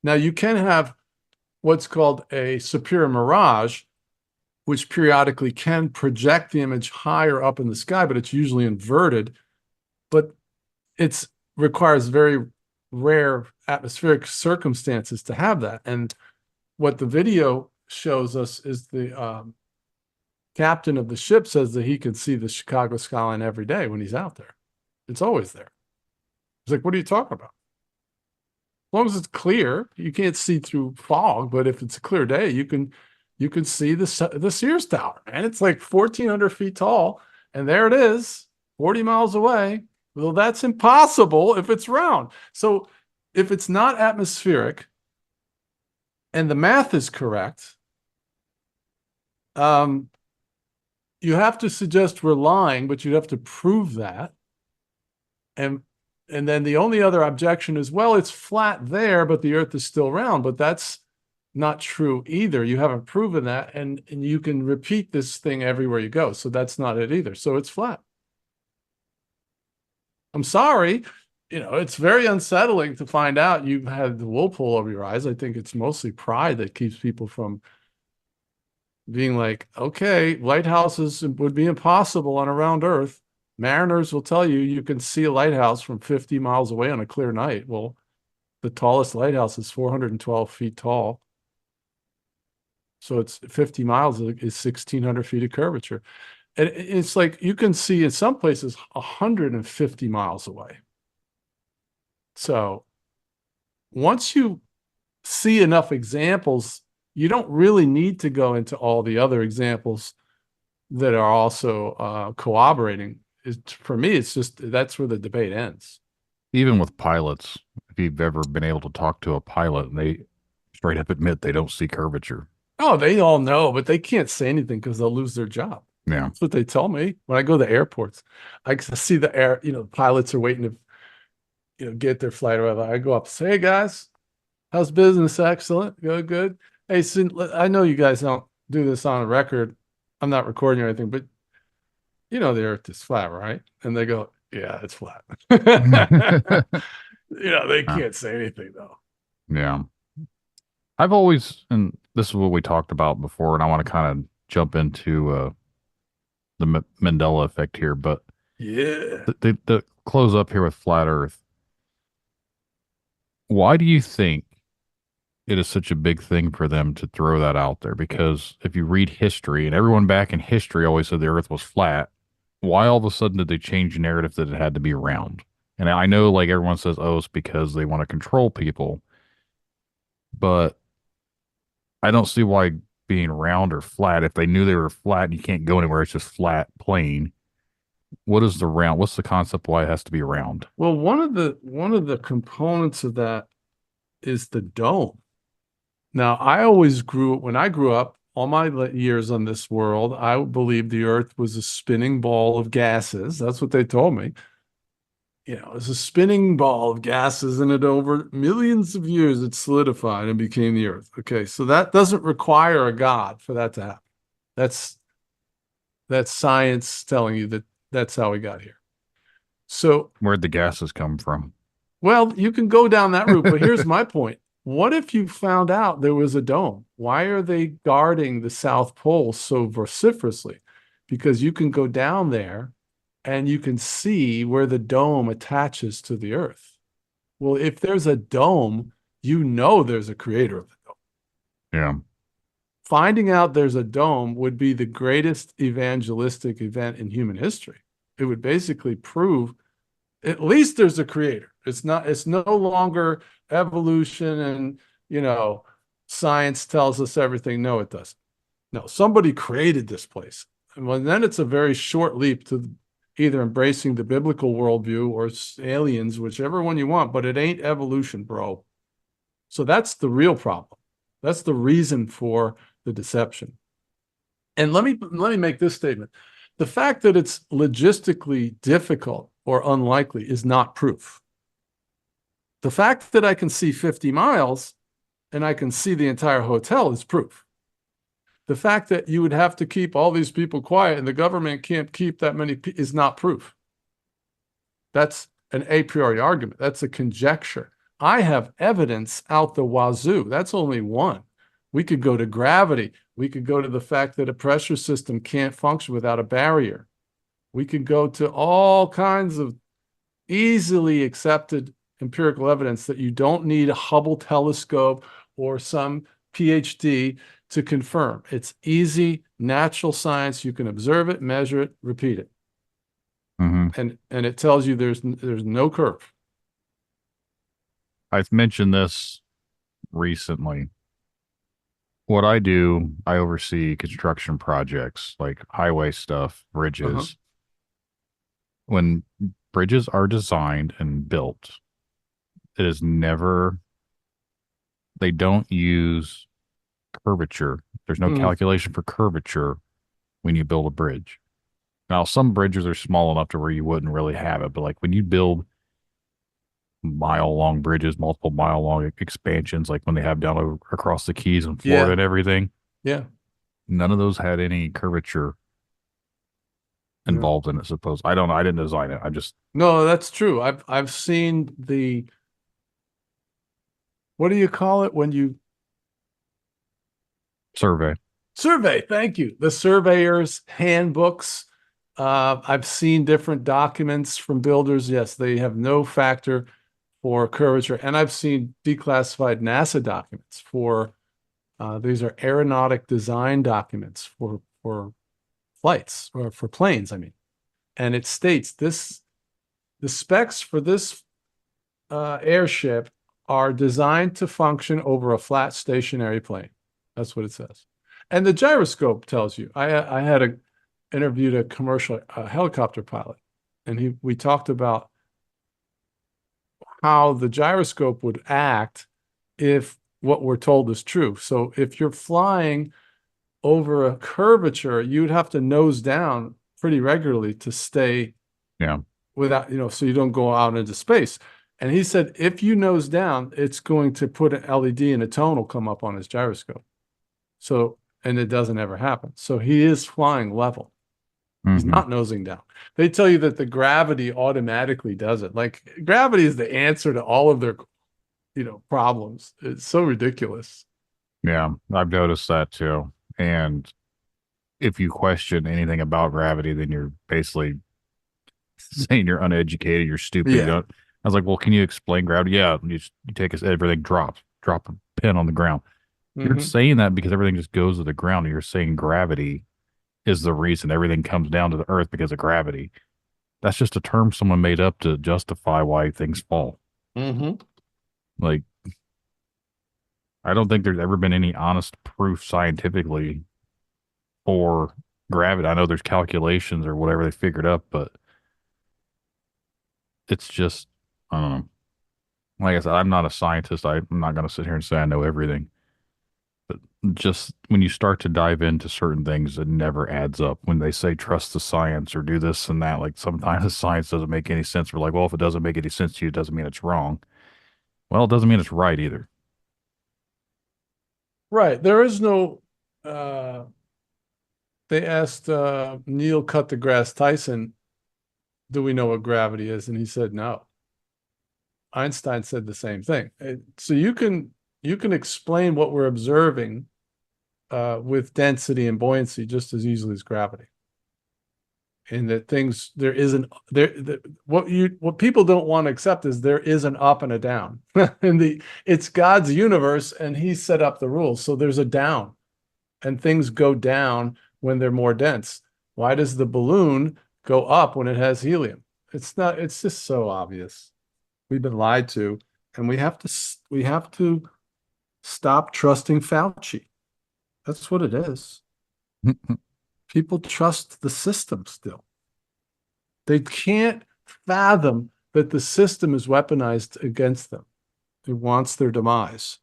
Now, you can have what's called a superior mirage, which periodically can project the image higher up in the sky, but it's usually inverted. But it requires very rare atmospheric circumstances to have that. And what the video shows us is the captain of the ship says that he can see the Chicago skyline every day when he's out there. It's always there. It's like, what are you talking about? As long as it's clear, you can't see through fog, but if it's a clear day, you can see the Sears Tower, and it's like 1,400 feet tall, and there it is, 40 miles away. Well, that's impossible if it's round. So if it's not atmospheric and the math is correct, you have to suggest we're lying, but you'd have to prove that. And then the only other objection is, well, it's flat there, but the Earth is still round. But that's not true either. You haven't proven that, and you can repeat this thing everywhere you go. So that's not it either. So it's flat. I'm sorry. It's very unsettling to find out you've had the wool pull over your eyes. I think it's mostly pride that keeps people from being like, okay, lighthouses would be impossible on a round Earth. Mariners will tell you you can see a lighthouse from 50 miles away on a clear night. Well, the tallest lighthouse is 412 feet tall. So it's 50 miles is 1,600 feet of curvature. And it's like you can see in some places 150 miles away. So once you see enough examples, you don't really need to go into all the other examples that are also corroborating. For me, it's just that's where the debate ends. Even with pilots, if you've ever been able to talk to a pilot, and they straight up admit they don't see curvature. Oh, they all know, but they can't say anything because they'll lose their job. Yeah. That's what they tell me. When I go to airports, I see the pilots are waiting to, get their flight or whatever. I go up and say, hey, guys, how's business? Excellent. Good. Hey, I know you guys don't do this on a record. I'm not recording or anything, but the Earth is flat, right? And they go, yeah, it's flat. They can't say anything though. Yeah. I've always, and this is what we talked about before, and I want to kind of jump into the Mendela effect here, but yeah, the close up here with flat Earth. Why do you think it is such a big thing for them to throw that out there? Because if you read history, and everyone back in history always said the Earth was flat, why all of a sudden did they change the narrative that it had to be round? And I know like everyone says, oh, it's because they want to control people, but I don't see why being round or flat, if they knew they were flat and you can't go anywhere, it's just flat, plain. What is the round? What's the concept why it has to be round? Well, one of the components of that is the dome. Now, when I grew up, all my years on this world, I believed the Earth was a spinning ball of gases. That's what they told me. It's a spinning ball of gases, and over millions of years, it solidified and became the Earth. Okay, so that doesn't require a God for that to happen. That's science telling you that that's how we got here. So Where'd the gases come from? Well, you can go down that route, but here's my point. What if you found out there was a dome? Why are they guarding the South Pole so vociferously? Because you can go down there and you can see where the dome attaches to the Earth. Well, if there's a dome, there's a creator of the dome. Yeah. Finding out there's a dome would be the greatest evangelistic event in human history. It would basically prove at least there's a creator. It's no longer evolution and, science tells us everything. No, it doesn't. No, somebody created this place. And then it's a very short leap to either embracing the biblical worldview or aliens, whichever one you want, but it ain't evolution, bro. So that's the real problem. That's the reason for the deception. And let me make this statement. The fact that it's logistically difficult or unlikely is not proof. The fact that I can see 50 miles and I can see the entire hotel is proof. The fact that you would have to keep all these people quiet and the government can't keep that many is not proof. That's an a priori argument. That's a conjecture. I have evidence out the wazoo. That's only one. We could go to gravity. We could go to the fact that a pressure system can't function without a barrier. We could go to all kinds of easily accepted empirical evidence that you don't need a Hubble telescope or some PhD to confirm. It's easy, natural science. You can observe it, measure it, repeat it. And it tells you there's no curve. I've mentioned this recently. What I do, I oversee construction projects like highway stuff, bridges. When bridges are designed and built, it is never, they don't use curvature. There's no calculation for curvature when you build a bridge. Now, some bridges are small enough to where you wouldn't really have it, but like when you build mile-long bridges, multiple mile-long expansions, like when they have down across the Keys in Florida and everything, none of those had any curvature involved in it. Suppose I don't know. I didn't design it. I just no. That's true. I've seen the, what do you call it when you survey? Thank you. The surveyor's handbooks. I've seen different documents from builders. Yes, they have no factor for curvature. And I've seen declassified NASA documents for, these are aeronautic design documents for flights or for planes, I mean. And it states the specs for this airship are designed to function over a flat stationary plane. That's what it says. And the gyroscope tells you. I had interviewed a commercial helicopter pilot, and we talked about how the gyroscope would act if what we're told is true. So if you're flying over a curvature, you'd have to nose down pretty regularly to stay without, so you don't go out into space. And he said, if you nose down, it's going to put an LED and a tone will come up on his gyroscope. So, and it doesn't ever happen. So he is flying level. He's not nosing down. They tell you that the gravity automatically does it. Like gravity is the answer to all of their, problems. It's so ridiculous. Yeah, I've noticed that too. And if you question anything about gravity, then you're basically saying you're uneducated, you're stupid. Yeah. I was like, well, can you explain gravity? Yeah, you take everything drops, drop a pin on the ground. You're saying that because everything just goes to the ground. You're saying gravity is the reason everything comes down to the earth because of gravity. That's just a term someone made up to justify why things fall. Like, I don't think there's ever been any honest proof scientifically for gravity. I know there's calculations or whatever they figured up, but it's just, I don't know. Like I said, I'm not a scientist. I'm not going to sit here and say I know everything. But just when you start to dive into certain things, it never adds up. When they say trust the science or do this and that, like sometimes the science doesn't make any sense. We're like, well, if it doesn't make any sense to you, it doesn't mean it's wrong. Well, it doesn't mean it's right either. Right. There is no, they asked Neil Cut the Grass Tyson, do we know what gravity is? And he said no. Einstein said the same thing. So you can explain what we're observing with density and buoyancy just as easily as gravity. And that what people don't want to accept is there is an up and a down. And it's God's universe and he set up the rules. So there's a down and things go down when they're more dense. Why does the balloon go up when it has helium? It's just so obvious. We've been lied to, and we have to stop trusting Fauci. That's what it is. People trust the system still. They can't fathom that the system is weaponized against them. It wants their demise.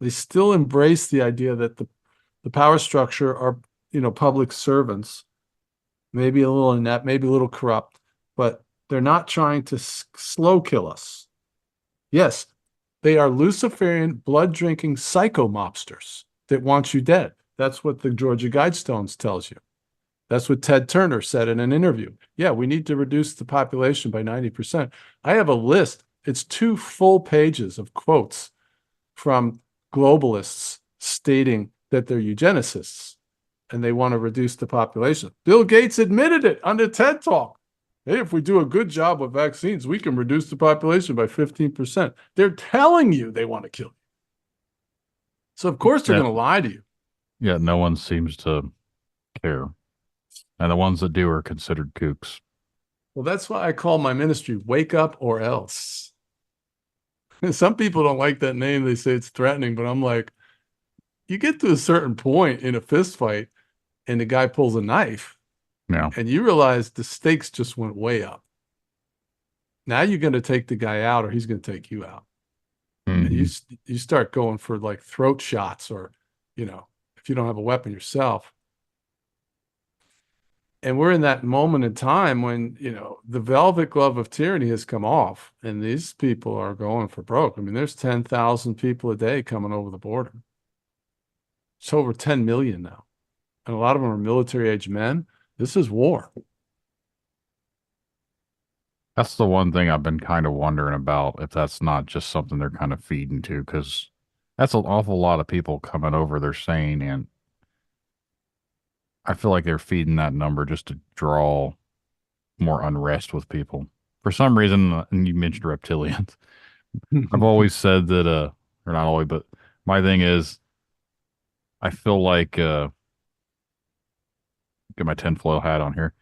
They still embrace the idea that the power structure are, public servants, maybe a little inept, maybe a little corrupt, but they're not trying to slow kill us. Yes, they are Luciferian, blood-drinking psycho mobsters that want you dead. That's what the Georgia Guidestones tells you. That's what Ted Turner said in an interview. Yeah, we need to reduce the population by 90%. I have a list. It's 2 full pages of quotes from globalists stating that they're eugenicists and they want to reduce the population. Bill Gates admitted it on the TED Talk. Hey, if we do a good job with vaccines, we can reduce the population by 15%. They're telling you they want to kill you. So, of course, they're going to lie to you. Yeah, no one seems to care. And the ones that do are considered kooks. Well, that's why I call my ministry Wake Up or Else. Some people don't like that name. They say it's threatening, but I'm like, you get to a certain point in a fist fight and the guy pulls a knife. Yeah. And you realize the stakes just went way up. Now you're going to take the guy out or he's going to take you out. Mm-hmm. And you start going for like throat shots or, if you don't have a weapon yourself. And we're in that moment in time when, the velvet glove of tyranny has come off and these people are going for broke. I mean, there's 10,000 people a day coming over the border. It's over 10 million now. And a lot of them are military-age men. This is war. That's the one thing I've been kind of wondering about, if that's not just something they're kind of feeding to, because that's an awful lot of people coming over, they're saying, and I feel like they're feeding that number just to draw more unrest with people. For some reason, and you mentioned reptilians, I've always said that, or not always, but my thing is, I feel like, get my tinfoil hat on here.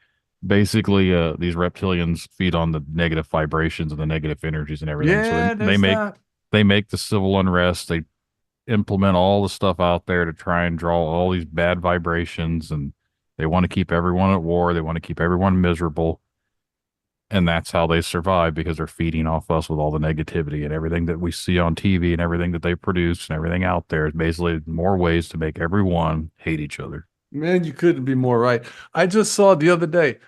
Basically, these reptilians feed on the negative vibrations and the negative energies and everything. Yeah, so they make the civil unrest. They implement all the stuff out there to try and draw all these bad vibrations, and they want to keep everyone at war. They want to keep everyone miserable. And that's how they survive, because they're feeding off us with all the negativity and everything that we see on TV and everything that they produce and everything out there is basically more ways to make everyone hate each other. Man, you couldn't be more right. I just saw the other day,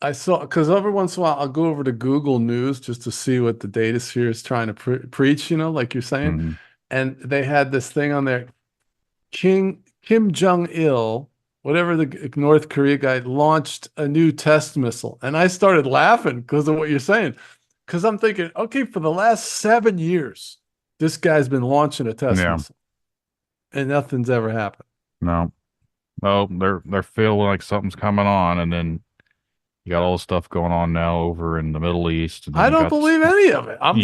because every once in a while I'll go over to Google News just to see what the data sphere is trying to preach, like you're saying. Mm-hmm. And they had this thing on there, Kim Jong-il, whatever the North Korea guy, launched a new test missile. And I started laughing because of what you're saying. Because I'm thinking, okay, for the last 7 years, this guy's been launching a test missile. And nothing's ever happened. No. Well, they're feeling like something's coming on, and then you got all the stuff going on now over in the Middle East. And I don't believe any of it. I'm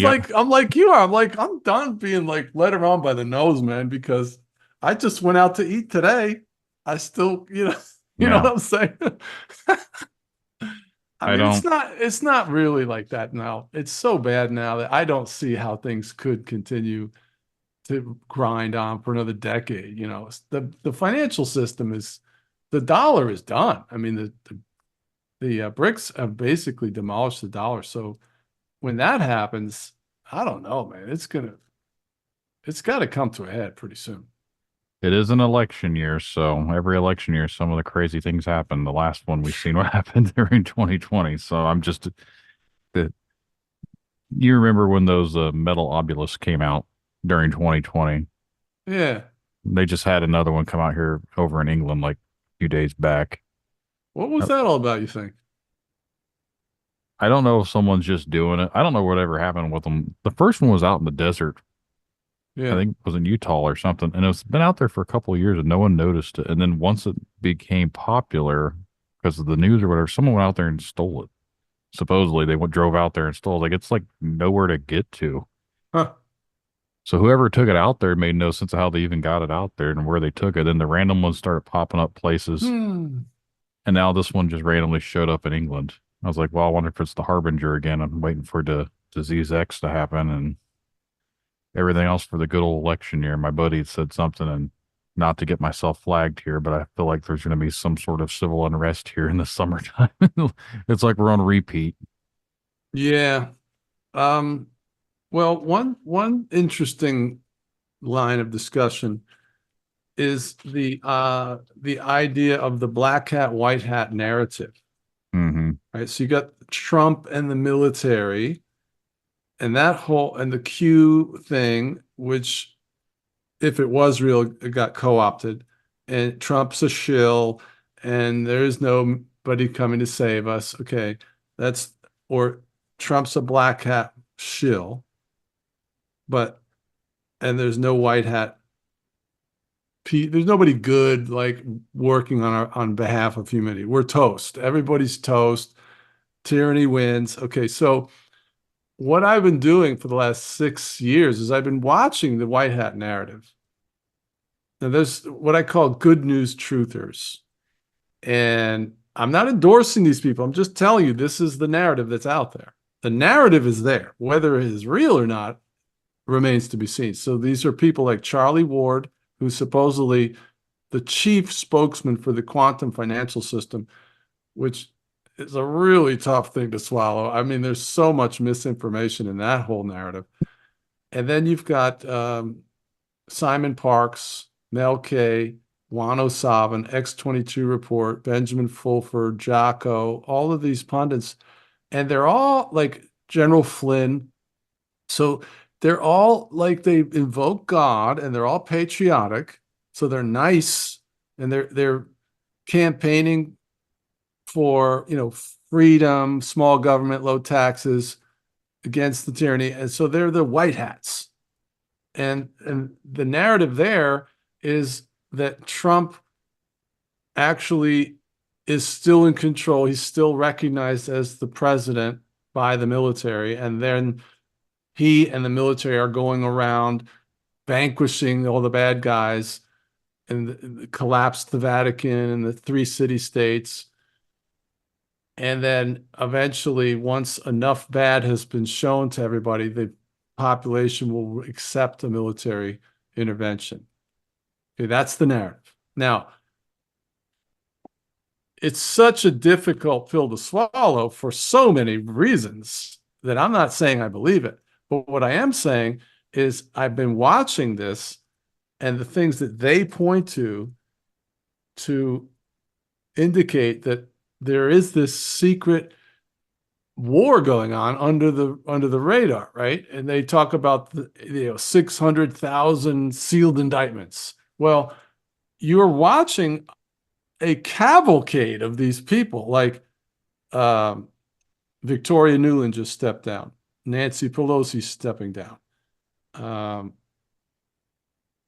like you are. I'm done being like led around by the nose, man, because I just went out to eat today. I still, know what I'm saying? I mean, it's not really like that now. It's so bad now that I don't see how things could continue to grind on for another decade. The financial system the dollar is done. I mean, the BRICS have basically demolished the dollar. So when that happens, I don't know, man, it's got to come to a head pretty soon. It is an election year, so every election year, some of the crazy things happen. The last one we've seen what happened during 2020. So I'm just, you remember when those metal obelisks came out during 2020? Yeah. They just had another one come out here over in England like a few days back. What was that all about, you think? I don't know if someone's just doing it. I don't know whatever happened with them. The first one was out in the desert. Yeah. I think it was in Utah or something. And it's been out there for a couple of years and no one noticed it. And then once it became popular because of the news or whatever, someone went out there and stole it. Supposedly they drove out there and stole it. Like, it's like nowhere to get to. Huh. So whoever took it out there made no sense of how they even got it out there and where they took it. And the random ones started popping up places. And now this one just randomly showed up in England. I was like, well, I wonder if it's the Harbinger again. I'm waiting for the Disease X to happen and everything else for the good old election year. My buddy said something, and not to get myself flagged here, but I feel like there's going to be some sort of civil unrest here in the summertime. It's like we're on repeat. Yeah. Well, one interesting line of discussion is the idea of the black hat, white hat narrative. Mm-hmm. Right. So you got Trump and the military and that whole and the Q thing, which if it was real, it got co-opted, and Trump's a shill, and there is nobody coming to save us. Okay, or Trump's a black hat shill, and there's no white hat. There's nobody good like working on behalf of humanity. We're toast. Everybody's toast. Tyranny wins. Okay, so what I've been doing for the last 6 years is I've been watching the white hat narrative. Now, there's what I call good news truthers. And I'm not endorsing these people. I'm just telling you this is the narrative that's out there. The narrative is there. Whether it is real or not remains to be seen. So these are people like Charlie Ward, who's supposedly the chief spokesman for the quantum financial system, which is a really tough thing to swallow. I mean, there's so much misinformation in that whole narrative. And then you've got Simon Parks, Mel K, Juan O'Savin, X22 Report, Benjamin Fulford, Jocko, all of these pundits. And they're all like General Flynn. So they're all like they invoke God and they're all patriotic. So they're nice and they're campaigning for, freedom, small government, low taxes against the tyranny. And so they're the white hats. And the narrative there is that Trump actually is still in control. He's still recognized as the president by the military. And then he and the military are going around vanquishing all the bad guys and collapsed the Vatican and the 3 city-states. And then eventually, once enough bad has been shown to everybody, the population will accept a military intervention. Okay, that's the narrative. Now, it's such a difficult pill to swallow for so many reasons that I'm not saying I believe it. But what I am saying is I've been watching this and the things that they point to indicate that there is this secret war going on under the radar, right? And they talk about 600,000 sealed indictments. Well, you're watching a cavalcade of these people, like Victoria Nuland just stepped down, Nancy Pelosi stepping down.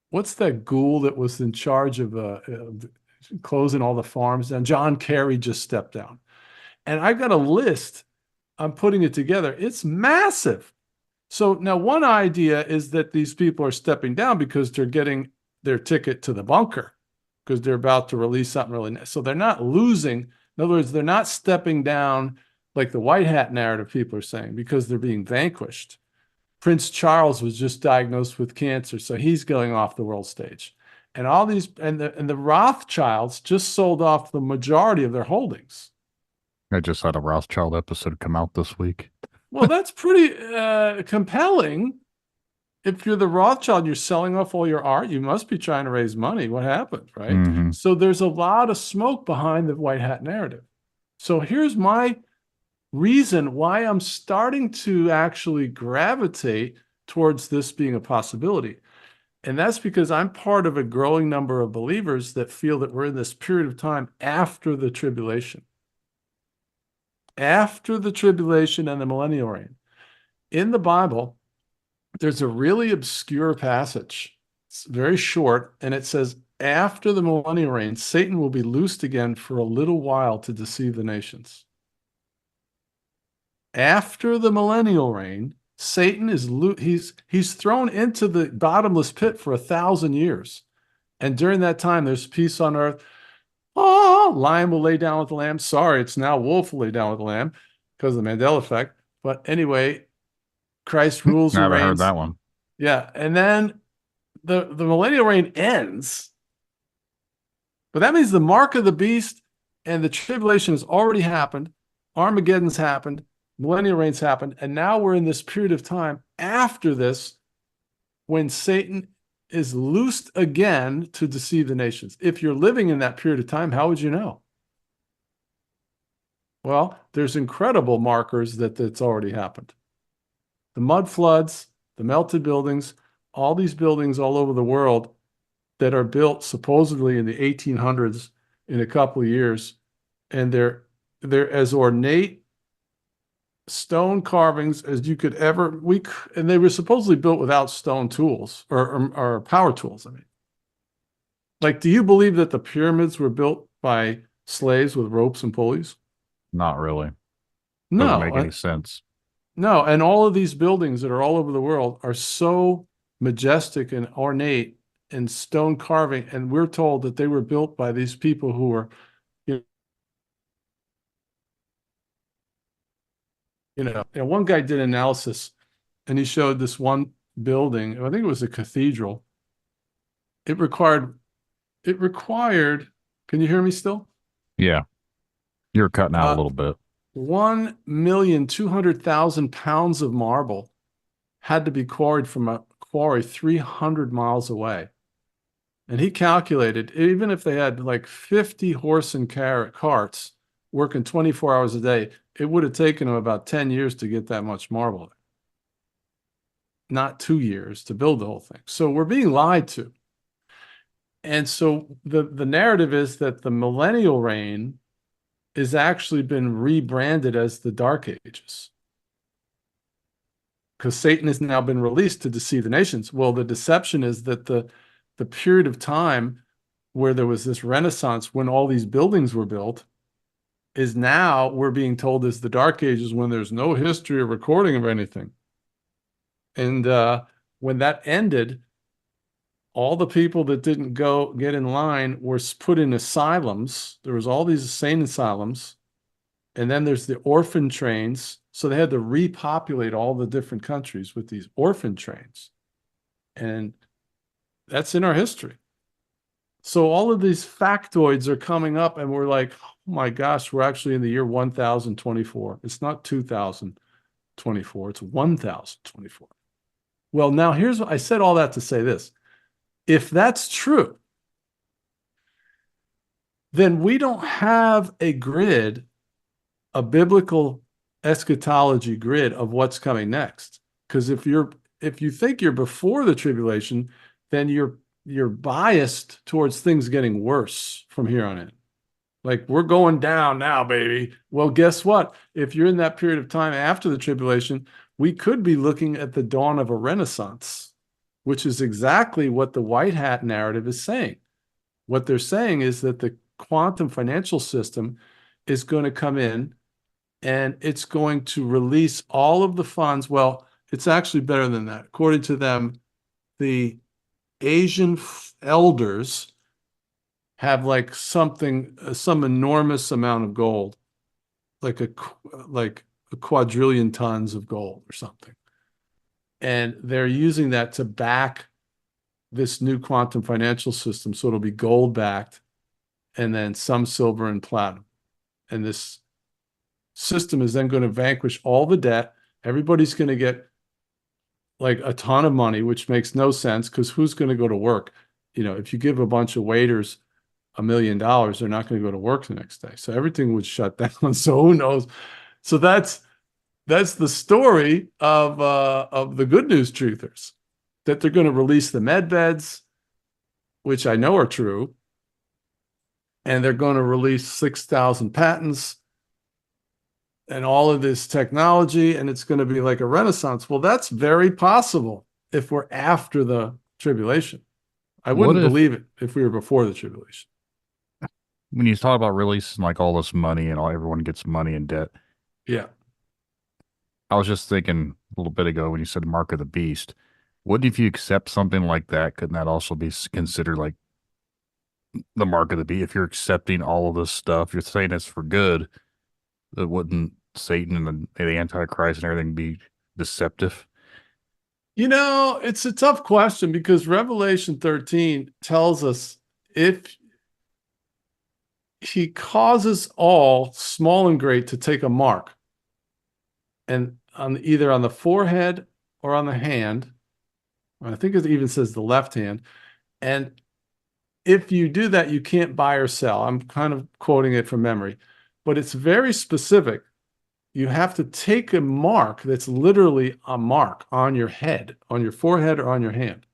What's that ghoul that was in charge of closing all the farms down? John Kerry just stepped down. And I've got a list. I'm putting it together. It's massive. So now one idea is that these people are stepping down because they're getting their ticket to the bunker because they're about to release something really nice. So they're not losing. In other words, they're not stepping down like the white hat narrative people are saying because they're being vanquished. Prince Charles was just diagnosed with cancer, so he's going off the world stage. And all these and the Rothschilds just sold off the majority of their holdings. I just had a Rothschild episode come out this week. Well, that's pretty compelling. If you're the Rothschild, you're selling off all your art, you must be trying to raise money. What happened, right? Mm-hmm. So there's a lot of smoke behind the white hat narrative. So here's my reason why I'm starting to actually gravitate towards this being a possibility. And that's because I'm part of a growing number of believers that feel that we're in this period of time after the tribulation. After the tribulation and the millennial reign. In the Bible, there's a really obscure passage. It's very short, and it says, after the millennial reign, Satan will be loosed again for a little while to deceive the nations. After the millennial reign, Satan is he's thrown into the bottomless pit for 1,000 years. And during that time, there's peace on earth. Oh, lion will lay down with the lamb. Sorry, it's now wolf will lay down with the lamb because of the Mendela Effect. But anyway, Christ rules and reigns. Never heard that one. Yeah. And then the millennial reign ends. But that means the mark of the beast and the tribulation has already happened. Armageddon's happened. Millennial reign's happened. And now we're in this period of time after this when Satan is loosed again to deceive the nations. If you're living in that period of time, how would you know? Well, there's incredible markers that it's already happened. The mud floods, the melted buildings, all these buildings all over the world that are built supposedly in the 1800s in a couple of years, and they're as ornate stone carvings as you could ever. And they were supposedly built without stone tools or power tools. I mean, like, do you believe that the pyramids were built by slaves with ropes and pulleys? Not really. No, Doesn't make any sense. No, and all of these buildings that are all over the world are so majestic and ornate and stone carving, and we're told that they were built by these people who were, and one guy did analysis, and he showed this one building. I think it was a cathedral. It required. Can you hear me still? Yeah. You're cutting out a little bit. 1,200,000 pounds of marble had to be quarried from a quarry 300 miles away. And he calculated, even if they had like 50 horse and carts working 24 hours a day, it would have taken them about 10 years to get that much marble. Not 2 years to build the whole thing. So we're being lied to. And so the narrative is that the millennial reign has actually been rebranded as the Dark Ages, because Satan has now been released to deceive the nations. Well, the deception is that the period of time where there was this renaissance when all these buildings were built is now we're being told is the Dark Ages, when there's no history or recording of anything. And when that ended, all the people that didn't go get in line were put in asylums. There was all these insane asylums. And then there's the orphan trains. So they had to repopulate all the different countries with these orphan trains. And that's in our history. So all of these factoids are coming up, and we're like, oh my gosh, we're actually in the year 1024. It's not 2024, it's 1024. Well, now here's what I said, all that to say this. If that's true, then we don't have a grid, a biblical eschatology grid of what's coming next. Because if you think you're before the tribulation, then you're biased towards things getting worse from here on in. Like, we're going down now, baby. Well, guess what? If you're in that period of time after the tribulation, we could be looking at the dawn of a renaissance, which is exactly what the white hat narrative is saying. What they're saying is that the quantum financial system is going to come in and it's going to release all of the funds. Well, it's actually better than that. According to them, the Asian elders have like some enormous amount of gold, like a quadrillion tons of gold or something. And they're using that to back this new quantum financial system. So it'll be gold backed and then some silver and platinum. And this system is then going to vanquish all the debt. Everybody's going to get like a ton of money, which makes no sense, because who's going to go to work? You know, if you give a bunch of waiters $1 million, they're not going to go to work the next day. So everything would shut down. So who knows? So that's the story of the good news truthers, that they're going to release the med beds, which I know are true, and they're going to release 6,000 patents and all of this technology, and it's going to be like a renaissance. Well, that's very possible if we're after the tribulation. I wouldn't believe it if we were before the tribulation. When you talk about releasing like all this money and everyone gets money and debt. Yeah. I was just thinking a little bit ago when you said mark of the beast, wouldn't if you accept something like that, couldn't that also be considered like the mark of the beast? If you're accepting all of this stuff, you're saying it's for good, that wouldn't Satan and the Antichrist and everything be deceptive? You know, it's a tough question, because Revelation 13 tells us if he causes all, small and great, to take a mark, and either on the forehead or on the hand. I think it even says the left hand. And if you do that, you can't buy or sell. I'm kind of quoting it from memory, but it's very specific. You have to take a mark that's literally a mark on your head, on your forehead, or on your hand.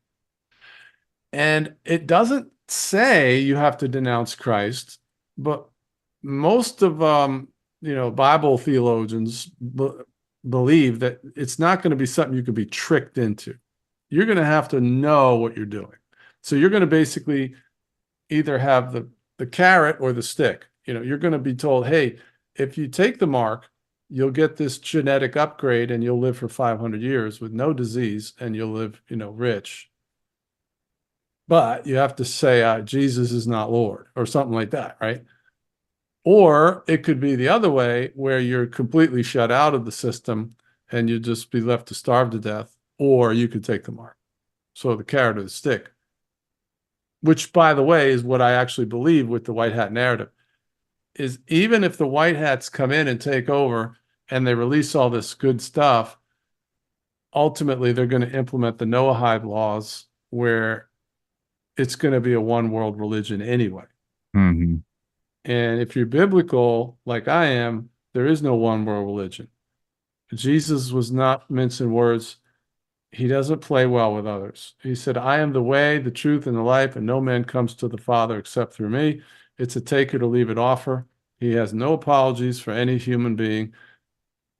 And it doesn't say you have to denounce Christ, but most of Bible theologians believe that it's not going to be something you can be tricked into. You're going to have to know what you're doing. So you're going to basically either have the carrot or the stick. You're going to be told, hey, if you take the mark, you'll get this genetic upgrade and you'll live for 500 years with no disease and you'll live, rich. But you have to say, Jesus is not Lord, or something like that, right? Or it could be the other way, where you're completely shut out of the system and you just be left to starve to death, or you could take the mark. So the carrot or the stick, which, by the way, is what I actually believe with the white hat narrative, is even if the white hats come in and take over and they release all this good stuff, ultimately they're going to implement the Noahide laws, where it's going to be a one world religion anyway. Mm-hmm. And if you're biblical, like I am, there is no one world religion. Jesus was not mincing words. He doesn't play well with others. He said, I am the way, the truth, and the life, and no man comes to the Father except through me. It's a take it or leave it offer. He has no apologies for any human being,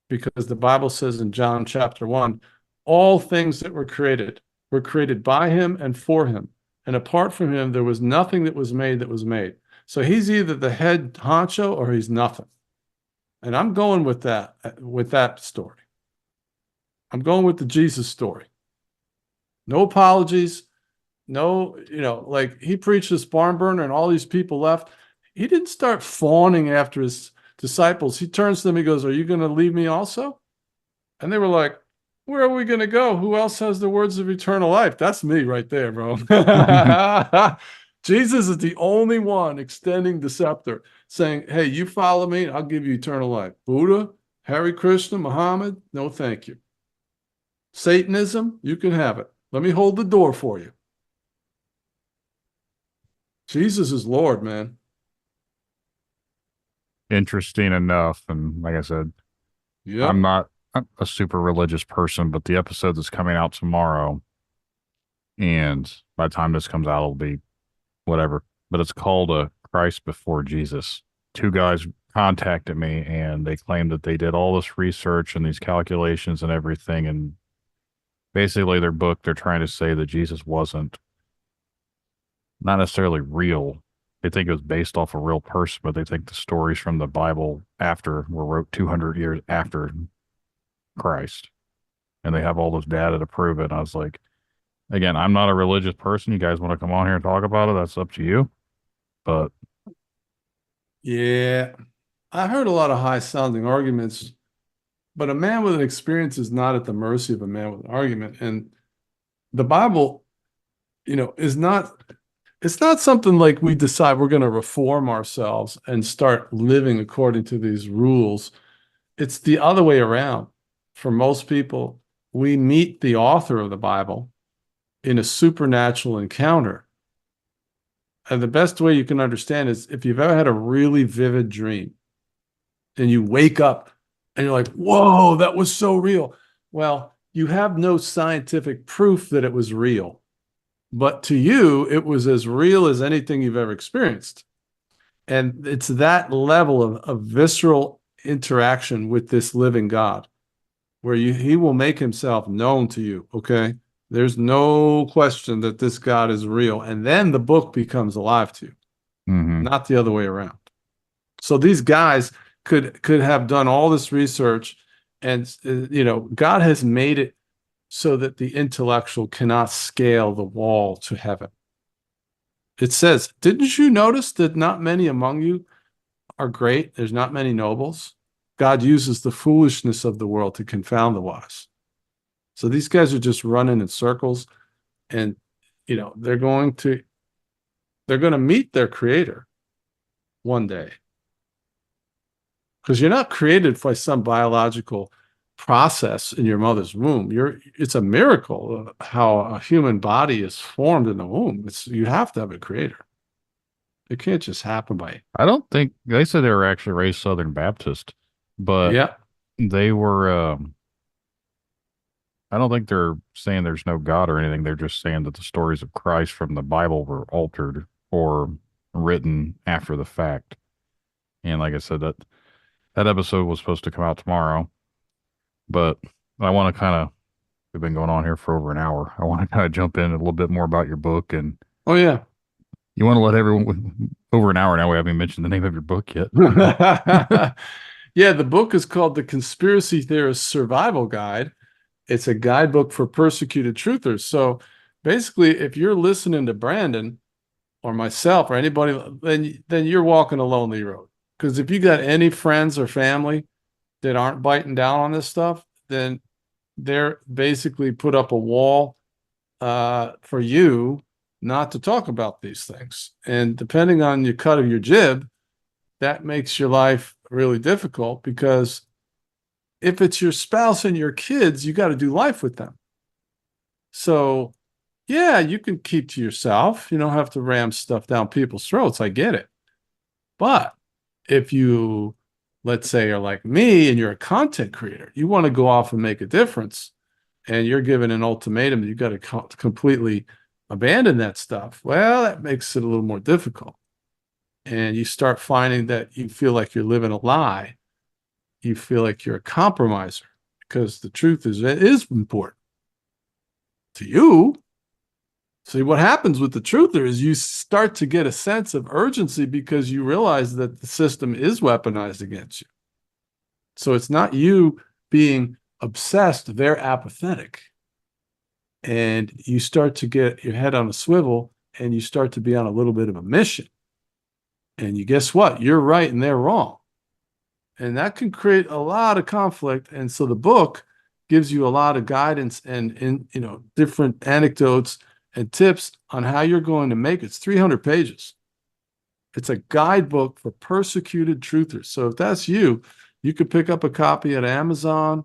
because the Bible says in John chapter 1, all things that were created by him and for him. And apart from him, there was nothing that was made. So he's either the head honcho or he's nothing. And I'm going with that story. I'm going with the Jesus story. No apologies. No, like he preached this barn burner and all these people left. He didn't start fawning after his disciples. He turns to them, he goes, are you going to leave me also? And they were like, where are we going to go? Who else has the words of eternal life? That's me right there, bro. Jesus is the only one extending the scepter, saying, hey, you follow me, I'll give you eternal life. Buddha, Hare Krishna, Muhammad, no thank you. Satanism, you can have it. Let me hold the door for you. Jesus is Lord, man. Interesting enough. And like I said, Yep. I'm not a super religious person, but the episode that's coming out tomorrow, and by the time this comes out, it'll be whatever, but it's called Christ Before Jesus. Two guys contacted me and they claimed that they did all this research and these calculations and everything, and basically their book, they're trying to say that Jesus wasn't, not necessarily real. They think it was based off a real person, but they think the stories from the Bible were wrote 200 years after Christ, and they have all this data to prove it. And I was like, again, I'm not a religious person. You guys want to come on here and talk about it? That's up to you. But yeah, I heard a lot of high sounding arguments, but a man with an experience is not at the mercy of a man with an argument. And the Bible, is not, it's not something like we decide we're going to reform ourselves and start living according to these rules. It's the other way around. For most people, we meet the author of the Bible in a supernatural encounter. And the best way you can understand is if you've ever had a really vivid dream and you wake up and you're like, whoa, that was so real. Well, you have no scientific proof that it was real, but to you, it was as real as anything you've ever experienced. And it's that level of visceral interaction with this living God, where he will make himself known to you, okay? There's no question that this God is real. And then the book becomes alive to you, not the other way around. So these guys could have done all this research, and God has made it so that the intellectual cannot scale the wall to heaven. It says, didn't you notice that not many among you are great? There's not many nobles. God uses the foolishness of the world to confound the wise. So these guys are just running in circles, and they're going to meet their creator one day. Because you're not created by some biological process in your mother's womb. It's a miracle how a human body is formed in the womb. You have to have a creator. It can't just happen by. I don't think they said they were actually raised Southern Baptist, but Yeah. they were. I don't think they're saying there's no God or anything. They're just saying that the stories of Christ from the Bible were altered or written after the fact. And like I said, that episode was supposed to come out tomorrow, but I want to kind of. We've been going on here for over an hour. I want to kind of jump in a little bit more about your book, and Oh yeah. you want to let everyone over an hour now. We haven't even mentioned the name of your book yet. Yeah, the book is called The Conspiracy Theorist Survival Guide. It's a guidebook for persecuted truthers. So basically, if you're listening to Brandon or myself or anybody, then you're walking a lonely road. Because if you got any friends or family that aren't biting down on this stuff, then they're basically put up a wall for you not to talk about these things. And depending on your cut of your jib, that makes your life really difficult, because if it's your spouse and your kids, you got to do life with them. So, yeah, you can keep to yourself. You don't have to ram stuff down people's throats. I get it. But if you, let's say, are like me and you're a content creator, you want to go off and make a difference, and you're given an ultimatum that you got to completely abandon that stuff, well, that makes it a little more difficult. And you start finding that you feel like you're living a lie. You feel like you're a compromiser, because the truth is, it is important to you. See, what happens with the truther is you start to get a sense of urgency because you realize that the system is weaponized against you. So it's not you being obsessed, they're apathetic. And you start to get your head on a swivel, and you start to be on a little bit of a mission. And you guess what? You're right and they're wrong. And that can create a lot of conflict. And so the book gives you a lot of guidance and different anecdotes and tips on how you're going to make it. It's 300 pages. It's a guidebook for persecuted truthers. So if that's you, you could pick up a copy at Amazon.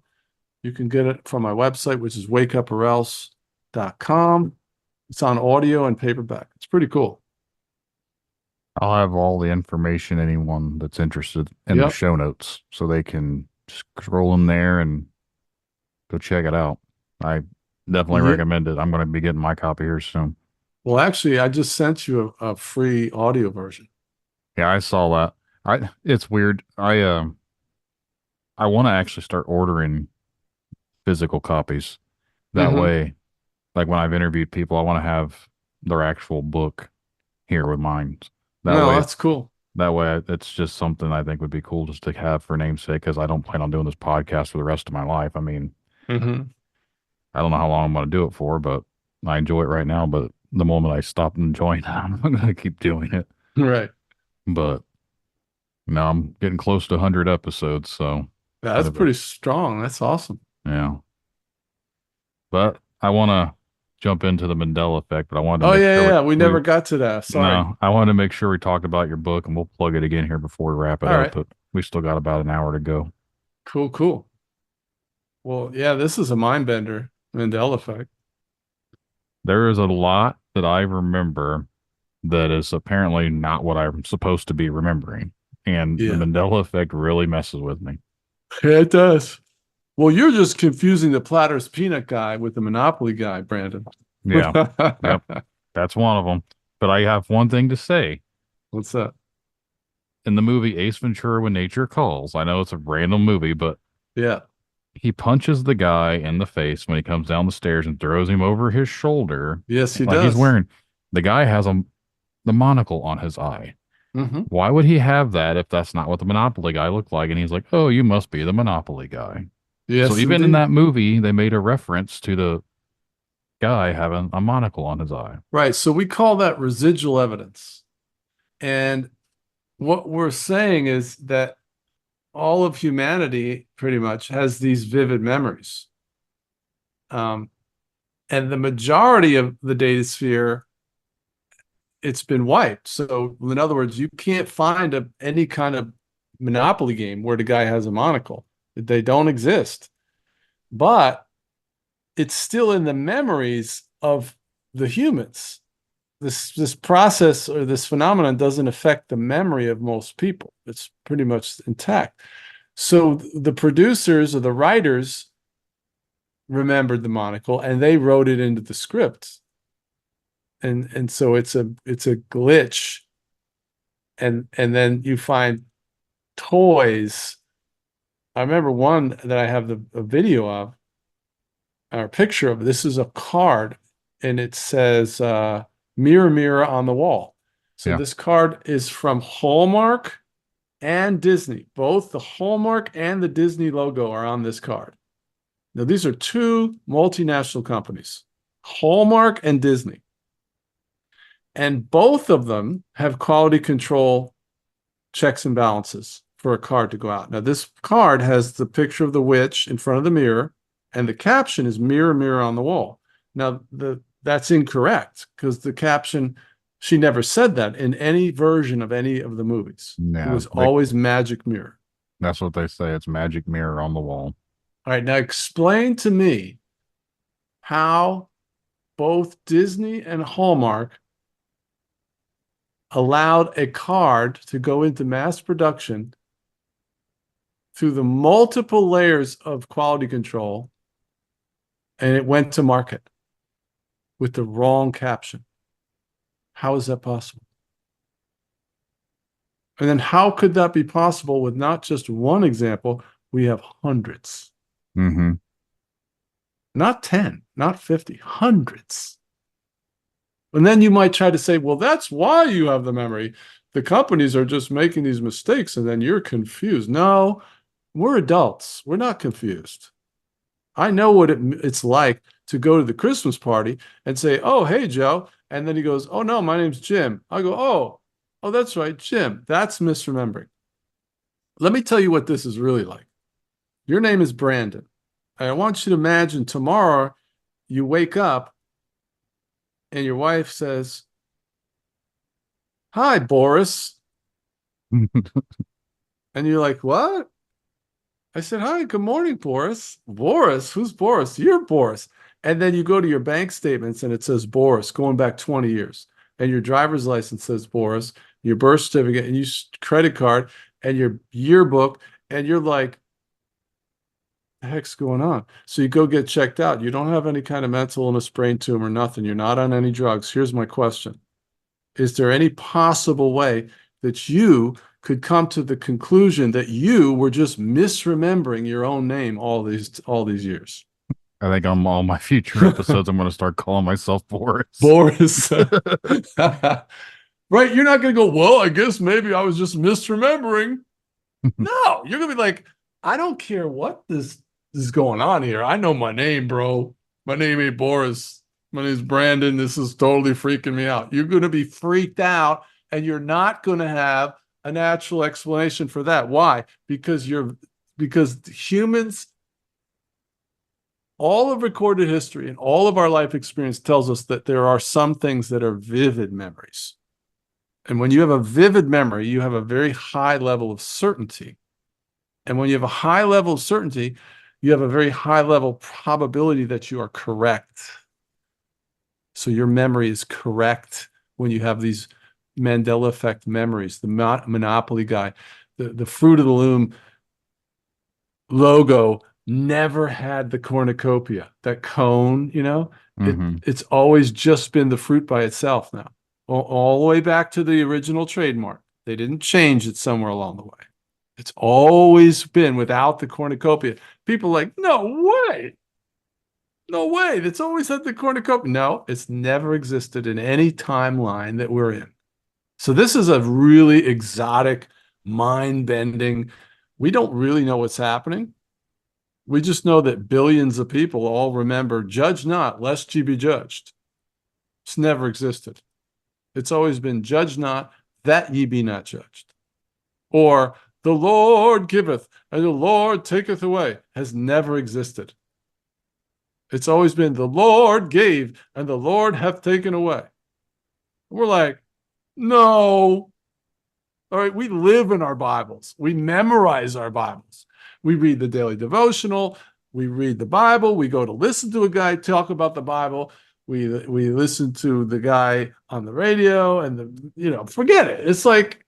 You can get it from my website, which is wakeuporelse.com. It's on audio and paperback. It's pretty cool. I'll have all the information, anyone that's interested, in the show notes, so they can just scroll in there and go check it out. I definitely recommend it. I'm going to be getting my copy here soon. Well, actually, I just sent you a free audio version. Yeah, I saw that. It's weird. I want to actually start ordering physical copies. That way, like when I've interviewed people, I want to have their actual book here with mine. That's cool. That way, it's just something I think would be cool just to have for namesake, because I don't plan on doing this podcast for the rest of my life. I mean, I don't know how long I'm going to do it for, but I enjoy it right now. But the moment I stop enjoying it, I'm going to keep doing it. Right. But now I'm getting close to 100 episodes, so that's pretty strong. That's awesome. Yeah. But I want to jump into the Mendela Effect, but I wanted to we never got to that. Sorry. No, I wanted to make sure we talked about your book, and we'll plug it again here before we wrap it up. Right. But we still got about an hour to go. Cool. Well, yeah, this is a mind bender, Mendela Effect. There is a lot that I remember that is apparently not what I'm supposed to be remembering. And the Mendela Effect really messes with me. Yeah, it does. Well, you're just confusing the Platter's peanut guy with the Monopoly guy, Brandon. Yeah. Yep. That's one of them. But I have one thing to say. What's that? In the movie Ace Ventura: When Nature Calls, I know it's a random movie, but he punches the guy in the face when he comes down the stairs and throws him over his shoulder. Yes, he does. The guy has the monocle on his eye. Why would he have that if that's not what the Monopoly guy looked like? And he's like, oh, you must be the Monopoly guy. Yes, so even in that movie, they made a reference to the guy having a monocle on his eye. Right. So we call that residual evidence. And what we're saying is that all of humanity pretty much has these vivid memories. And the majority of the data sphere it's been wiped. So in other words, you can't find any kind of Monopoly game where the guy has a monocle. They don't exist. But it's still in the memories of the humans. This process or this phenomenon doesn't affect the memory of most people. It's pretty much intact. So the producers or the writers remembered the monocle and they wrote it into the script. And so it's a glitch. And then you find toys. I remember one that I have a video of, or a picture of. This is a card, and it says mirror mirror on the wall. So Yeah. this card is from Hallmark and Disney. Both the Hallmark and the Disney logo are on this card. Now, these are two multinational companies, Hallmark and Disney. And both of them have quality control checks and balances for a card to go out. Now, this card has the picture of the witch in front of the mirror, and the caption is mirror, mirror on the wall. Now, that's incorrect because the caption, she never said that in any version of any of the movies. Yeah, it was always magic mirror. That's what they say. It's magic mirror on the wall. All right, now explain to me how both Disney and Hallmark allowed a card to go into mass production through the multiple layers of quality control, and it went to market with the wrong caption. How is that possible? And then how could that be possible with not just one example? We have hundreds. Mm-hmm. Not 10, not 50, hundreds. And then you might try to say, well, that's why you have the memory. The companies are just making these mistakes and then you're confused. No, we're adults. We're not confused. I know what it's like to go to the Christmas party and say, oh, hey, Joe. And then he goes, oh, no, my name's Jim. I go, oh, that's right, Jim. That's misremembering. Let me tell you what this is really like. Your name is Brandon. I want you to imagine tomorrow you wake up and your wife says, hi, Boris. And you're like, what? I said, hi, good morning, Boris. Boris? Who's Boris? You're Boris. And then you go to your bank statements and it says Boris going back 20 years. And your driver's license says Boris, your birth certificate and your credit card and your yearbook. And you're like, the heck's going on? So you go get checked out. You don't have any kind of mental illness, brain tumor, nothing. You're not on any drugs. Here's my question. Is there any possible way that you could come to the conclusion that you were just misremembering your own name all these years? I think on all my future episodes, I'm going to start calling myself Boris. Boris. Right? You're not going to go, well, I guess maybe I was just misremembering. No, you're going to be like, I don't care what this is going on here. I know my name, bro. My name ain't Boris. My name's Brandon. This is totally freaking me out. You're going to be freaked out and you're not going to have a natural explanation for that. Why? Because humans, all of recorded history and all of our life experience tells us that there are some things that are vivid memories. And when you have a vivid memory, you have a very high level of certainty. And when you have a high level of certainty, you have a very high level probability that you are correct. So your memory is correct when you have these Mendela Effect memories. The Monopoly guy, the Fruit of the Loom logo never had the cornucopia, that cone, it's always just been the fruit by itself now, all the way back to the original trademark. They didn't change it somewhere along the way. It's always been without the cornucopia. People are like, no way. No way. That's always had the cornucopia. No, it's never existed in any timeline that we're in. So this is a really exotic, mind-bending. We don't really know what's happening. We just know that billions of people all remember, judge not, lest ye be judged. It's never existed. It's always been, judge not, that ye be not judged. Or, the Lord giveth, and the Lord taketh away, has never existed. It's always been, the Lord gave, and the Lord hath taken away. We're like, No. All right, we live in our Bibles. We memorize our Bibles. We read the daily devotional. We read the Bible. We go to listen to a guy talk about the Bible. We listen to the guy on the radio, and forget it. It's like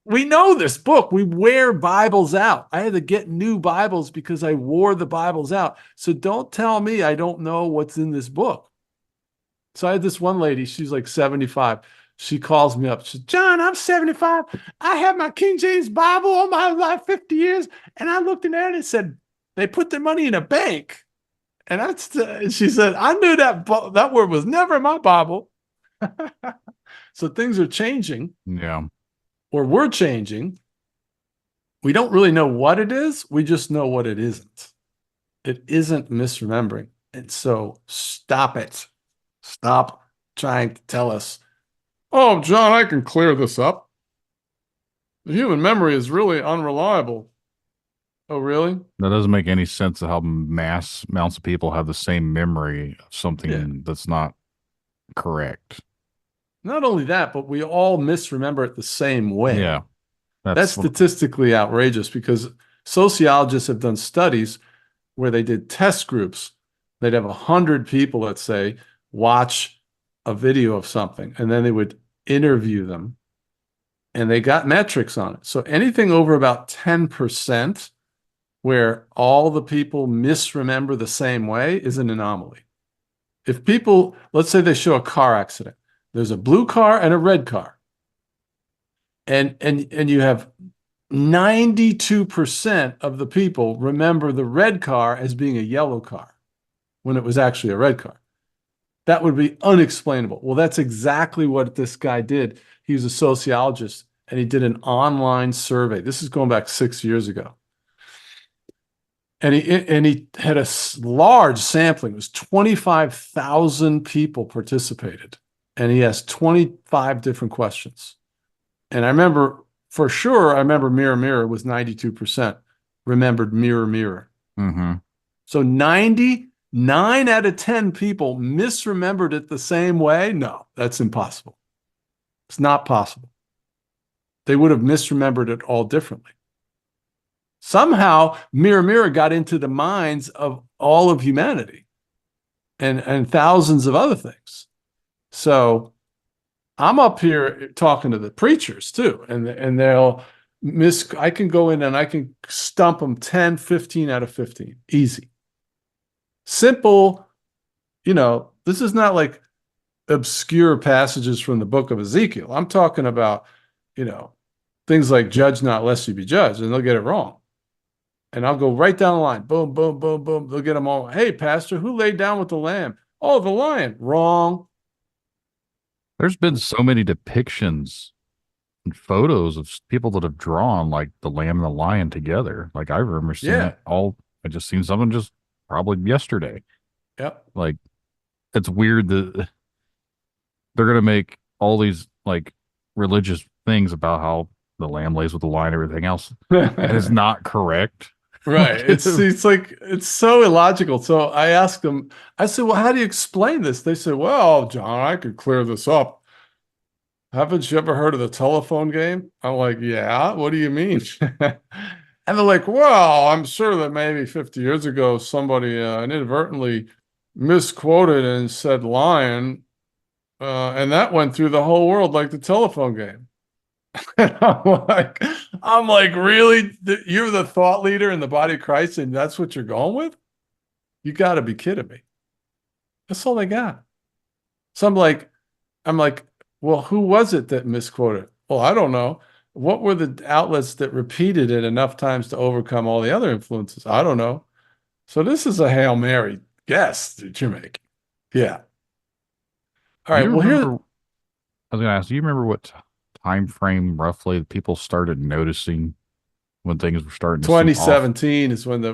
we know this book. We wear Bibles out. I had to get new Bibles because I wore the Bibles out. So don't tell me I don't know what's in this book. So I had this one lady, she's like 75. She calls me up. She says, John, I'm 75. I have my King James Bible all my life, 50 years. And I looked in there and it said, they put their money in a bank. And she said, I knew that word was never in my Bible. So things are changing. Yeah. Or we're changing. We don't really know what it is. We just know what it isn't. It isn't misremembering. And so stop it. Stop trying to tell us, oh, John, I can clear this up. The human memory is really unreliable. Oh, really? That doesn't make any sense of how mass amounts of people have the same memory of something that's not correct. Not only that, but we all misremember it the same way. Yeah. That's statistically outrageous because sociologists have done studies where they did test groups. They'd have 100 people, let's say, watch a video of something, and then they would interview them, and they got metrics on it. So anything over about 10% where all the people misremember the same way is an anomaly. If people, let's say they show a car accident, there's a blue car and a red car, and you have 92% of the people remember the red car as being a yellow car when it was actually a red car. That would be unexplainable. Well, that's exactly what this guy did. He was a sociologist, and he did an online survey. This is going back 6 years ago. And he had a large sampling. It was 25,000 people participated. And he asked 25 different questions. And I remember, for sure, Mirror, Mirror was 92% remembered Mirror, Mirror. Mm-hmm. So 99 out of 10 people misremembered it the same way. No, that's impossible. It's not possible. They would have misremembered it all differently. Somehow, Mirror, Mirror got into the minds of all of humanity and thousands of other things. So I'm up here talking to the preachers too, and they'll I can go in and I can stump them 10, 15 out of 15. Easy. Simple, this is not like obscure passages from the book of Ezekiel. I'm talking about, things like judge not lest you be judged, and they'll get it wrong. And I'll go right down the line. Boom, boom, boom, boom. They'll get them all. Hey, pastor, who laid down with the lamb? Oh, the lion. Wrong. There's been so many depictions and photos of people that have drawn like the lamb and the lion together. Like I remember seeing it all. I just seen something just probably yesterday. Yep. Like it's weird that they're going to make all these like religious things about how the lamb lays with the lion and everything else. And it's not correct. Right. It's like, it's so illogical. So I asked them, I said, well, how do you explain this? They said, well, John, I could clear this up. Haven't you ever heard of the telephone game? I'm like, yeah, what do you mean? And they're like, well, I'm sure that maybe 50 years ago, somebody inadvertently misquoted and said lion. And that went through the whole world like the telephone game. And I'm like, really? You're the thought leader in the body of Christ, and that's what you're going with? You got to be kidding me. That's all they got. So I'm like, well, who was it that misquoted? Well, I don't know. What were the outlets that repeated it enough times to overcome all the other influences? I don't know. So this is a Hail Mary guess that you're making. Yeah. All right. Well, I was going to ask, do you remember what time frame roughly people started noticing when things were starting to 2017 is when the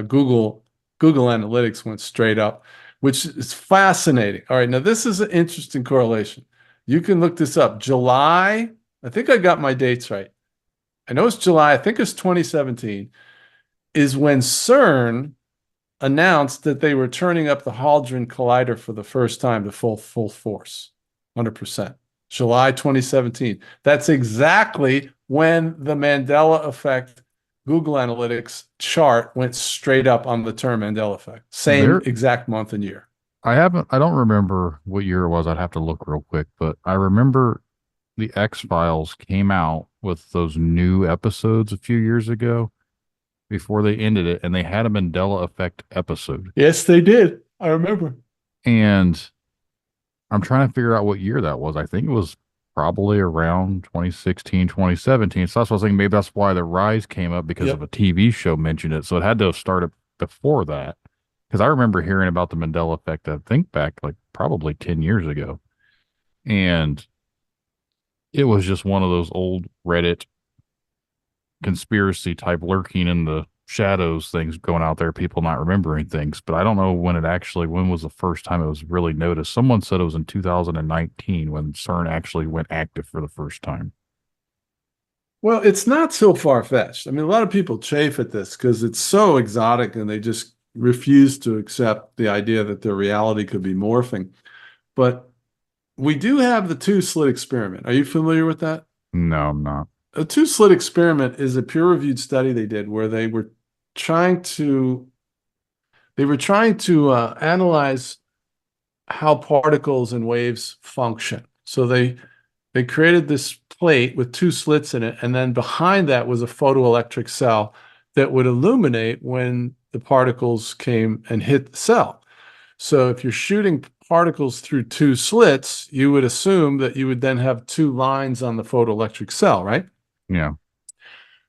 Google Analytics went straight up, which is fascinating. All right, now this is an interesting correlation. You can look this up. July, I think I got my dates right. I know it's July, I think it's 2017, is when CERN announced that they were turning up the Hadron Collider for the first time to full force, 100%. July 2017. That's exactly when the Mandela Effect Google Analytics chart went straight up on the term Mandela Effect. Same There, exact month and year. I don't remember what year it was. I'd have to look real quick, but I remember the X-Files came out with those new episodes a few years ago before they ended it, and they had a Mandela Effect episode. Yes, they did. I remember. And I'm trying to figure out what year that was. I think it was probably around 2016, 2017. So that's what I was thinking. Maybe that's why the rise came up because of a TV show mentioned it. So it had to have started before that. Because I remember hearing about the Mandela Effect, I think back like probably 10 years ago. And it was just one of those old Reddit conspiracy type lurking in the shadows things going out there, people not remembering things. But I don't know when was the first time it was really noticed. Someone said it was in 2019 when CERN actually went active for the first time. Well, it's not so far-fetched. I mean, a lot of people chafe at this because it's so exotic and they just refuse to accept the idea that their reality could be morphing. But we do have the two-slit experiment. Are you familiar with that? No, I'm not. A two-slit experiment is a peer-reviewed study they did where they were trying to analyze how particles and waves function. So they created this plate with two slits in it, and then behind that was a photoelectric cell that would illuminate when the particles came and hit the cell. So if you're shooting particles through two slits, you would assume that you would then have two lines on the photoelectric cell, right? Yeah.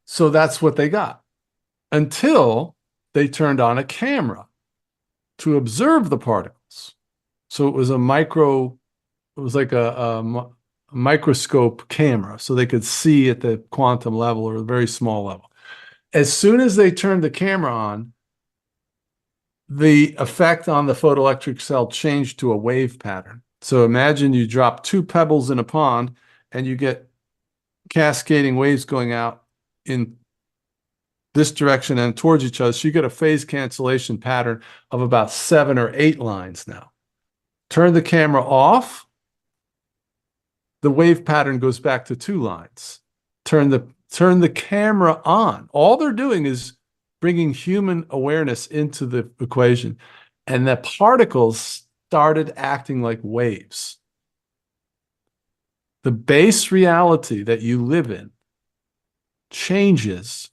So that's what they got until they turned on a camera to observe the particles. So it was like a microscope camera, so they could see at the quantum level or a very small level. As soon as they turned the camera on, the effect on the photoelectric cell changed to a wave pattern. So imagine you drop two pebbles in a pond and you get cascading waves going out in this direction and towards each other. So you get a phase cancellation pattern of about 7 or 8 lines now. Turn the camera off, the wave pattern goes back to 2 lines. Turn the camera on. All they're doing is bringing human awareness into the equation. And the particles started acting like waves. The base reality that you live in changes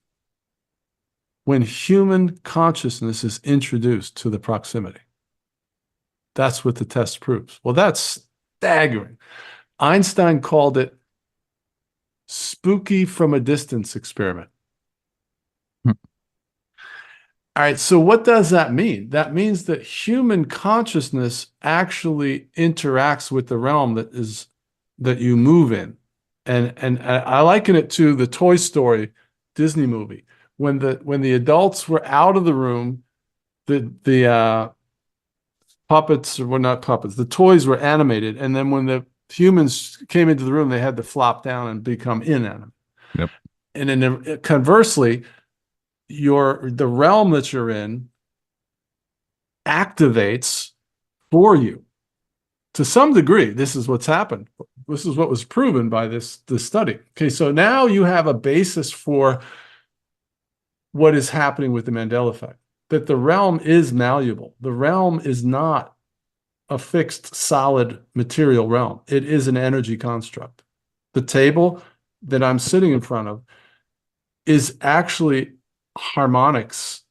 when human consciousness is introduced to the proximity. That's what the test proves. Well, that's staggering. Einstein called it spooky from a distance experiment. All right, so what does that mean? That means that human consciousness actually interacts with the realm that you move in. And I liken it to the Toy Story Disney movie. When the adults were out of the room, the puppets, or well, not puppets, the toys were animated, and then when the humans came into the room, they had to flop down and become inanimate. Yep. And then conversely, the realm that you're in activates for you. To some degree, this is what's happened. This is what was proven by this study. Okay, so now you have a basis for what is happening with the Mandela Effect, that the realm is malleable. The realm is not a fixed, solid material realm. It is an energy construct. The table that I'm sitting in front of is actually harmonics.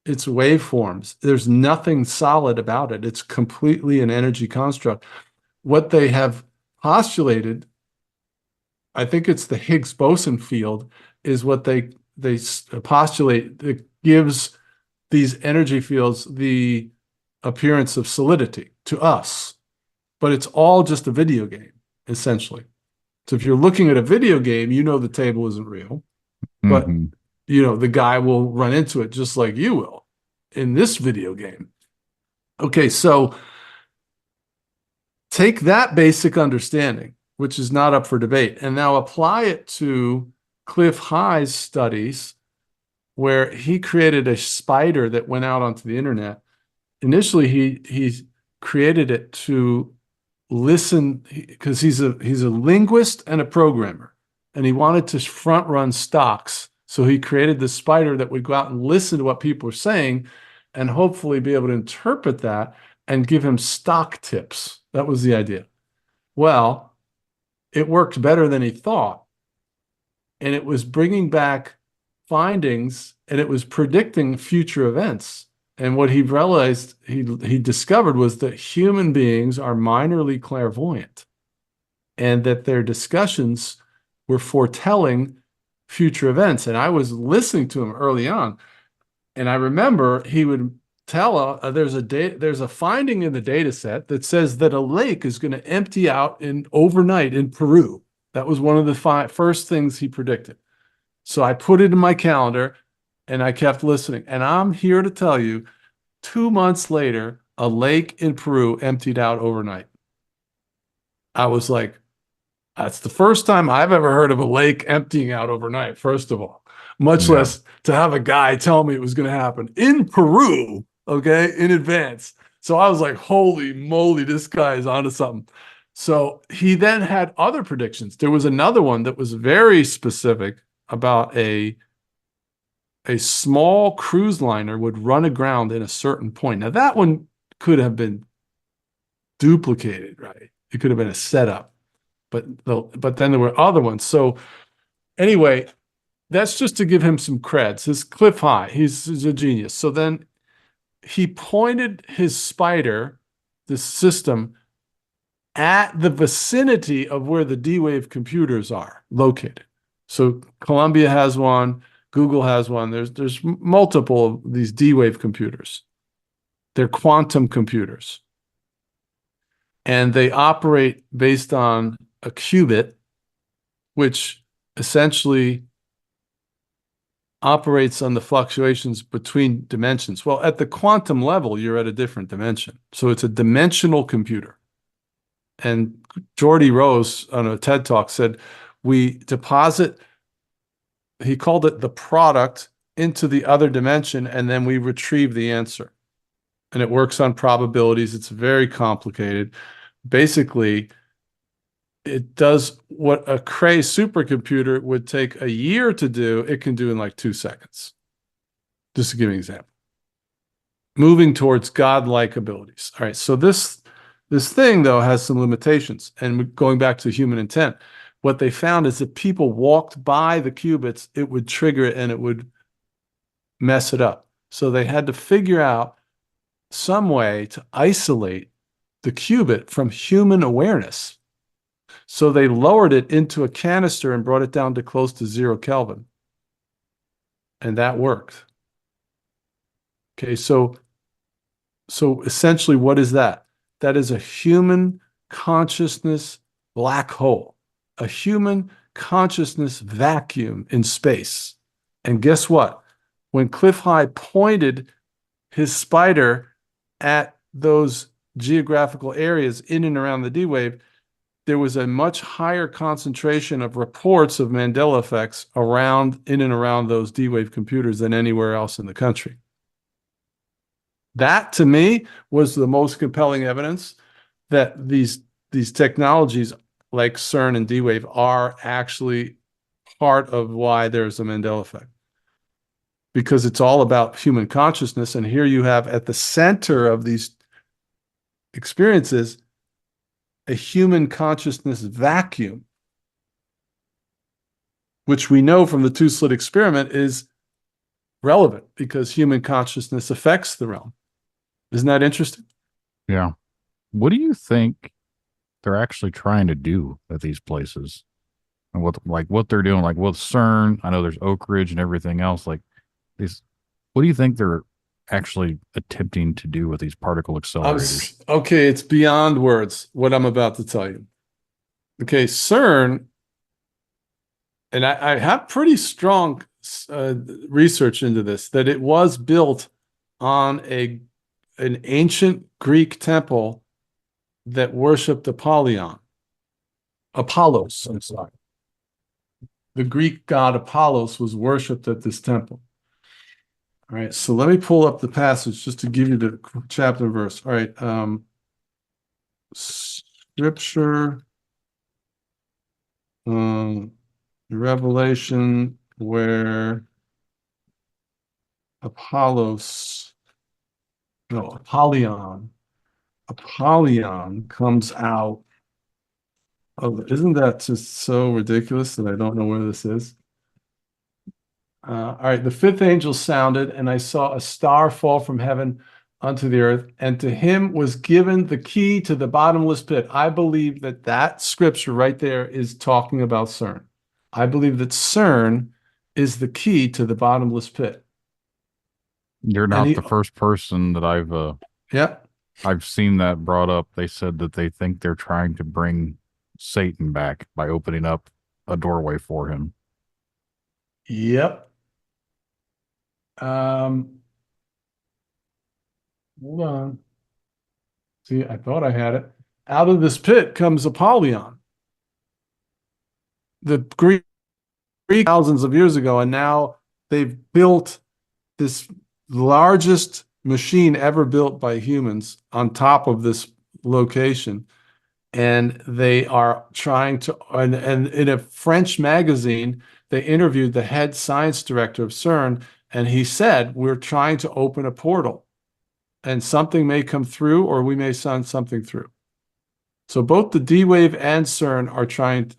It's waveforms. There's nothing solid about it. It's completely an energy construct. What they have postulated, I think it's the Higgs boson field, is what they postulate that gives these energy fields the appearance of solidity to us. But it's all just a video game, essentially. So if you're looking at a video game, you know the table isn't real, but you know the guy will run into it just like you will in this video game. Okay, so take that basic understanding, which is not up for debate, and now apply it to Cliff High's studies, where he created a spider that went out onto the internet. Initially, he created it to listen, because he's a linguist and a programmer, and he wanted to front run stocks. So he created this spider that would go out and listen to what people are saying and hopefully be able to interpret that and give him stock tips. That was the idea. Well, it worked better than he thought. And it was bringing back findings, and it was predicting future events. And what he realized, he discovered, was that human beings are minorly clairvoyant, and that their discussions were foretelling future events. And I was listening to him early on, and I remember he would tell there's a finding in the data set that says that a lake is going to empty out overnight in Peru. That was one of the first things he predicted. So I put it in my calendar and I kept listening. And I'm here to tell you, 2 months later, a lake in Peru emptied out overnight. I was like, that's the first time I've ever heard of a lake emptying out overnight, first of all, much less to have a guy tell me it was going to happen in Peru, okay, in advance. So I was like, holy moly, this guy is onto something. So he then had other predictions. There was another one that was very specific about a small cruise liner would run aground in a certain point. Now that one could have been duplicated, right? It could have been a setup, but then there were other ones. So anyway, that's just to give him some creds. His Cliff High, he's a genius. So then he pointed his spider, this system, at the vicinity of where the D-Wave computers are located. So Columbia has one, Google has one. There's multiple of these D-Wave computers. They're quantum computers. And they operate based on a qubit, which essentially operates on the fluctuations between dimensions. Well, at the quantum level, you're at a different dimension. So it's a dimensional computer. And Geordie Rose on a TED Talk said, we deposit, he called it the product, into the other dimension, and then we retrieve the answer. And it works on probabilities. It's very complicated. Basically, it does what a Cray supercomputer would take a year to do, it can do in like 2 seconds. Just to give you an example. Moving towards godlike abilities. All right, so this thing, though, has some limitations. And going back to human intent, what they found is that people walked by the qubits, it would trigger it and it would mess it up. So they had to figure out some way to isolate the qubit from human awareness. So they lowered it into a canister and brought it down to close to 0 Kelvin. And that worked. Okay, so essentially, what is that? That is a human consciousness black hole, a human consciousness vacuum in space. And guess what? When Cliff High pointed his spider at those geographical areas in and around the D-Wave, there was a much higher concentration of reports of Mendela effects in and around those D-Wave computers than anywhere else in the country. That, to me, was the most compelling evidence that these technologies like CERN and D-Wave are actually part of why there's a Mendela effect. Because it's all about human consciousness, and here you have at the center of these experiences a human consciousness vacuum, which we know from the two-slit experiment is relevant because human consciousness affects the realm. Isn't that interesting? Yeah. What do you think they're actually trying to do at these places? And what they're doing, like with CERN, I know there's Oak Ridge and everything else. Like these, what do you think they're actually attempting to do with these particle accelerators? Okay, it's beyond words what I'm about to tell you. Okay, CERN, and I have pretty strong research into this, that it was built on an ancient Greek temple that worshipped Apollos. I'm sorry. The Greek god Apollos was worshipped at this temple. All right, so let me pull up the passage just to give you the chapter and verse. All right, scripture, Revelation, where Apollyon comes out of, isn't that just so ridiculous that I don't know where this is? All right, the fifth angel sounded, and I saw a star fall from heaven unto the earth, and to him was given the key to the bottomless pit. I believe that that scripture right there is talking about CERN. I believe that CERN is the key to the bottomless pit. You're not the first person that I've seen that brought up. They said that they think they're trying to bring Satan back by opening up a doorway for him. Yep. Hold on. See, I thought I had it. Out of this pit comes Apollyon. The Greek thousands of years ago, and now they've built this largest machine ever built by humans on top of this location. And they are trying to, and in a French magazine, they interviewed the head science director of CERN, and he said, we're trying to open a portal, and something may come through, or we may send something through. So both the D-Wave and CERN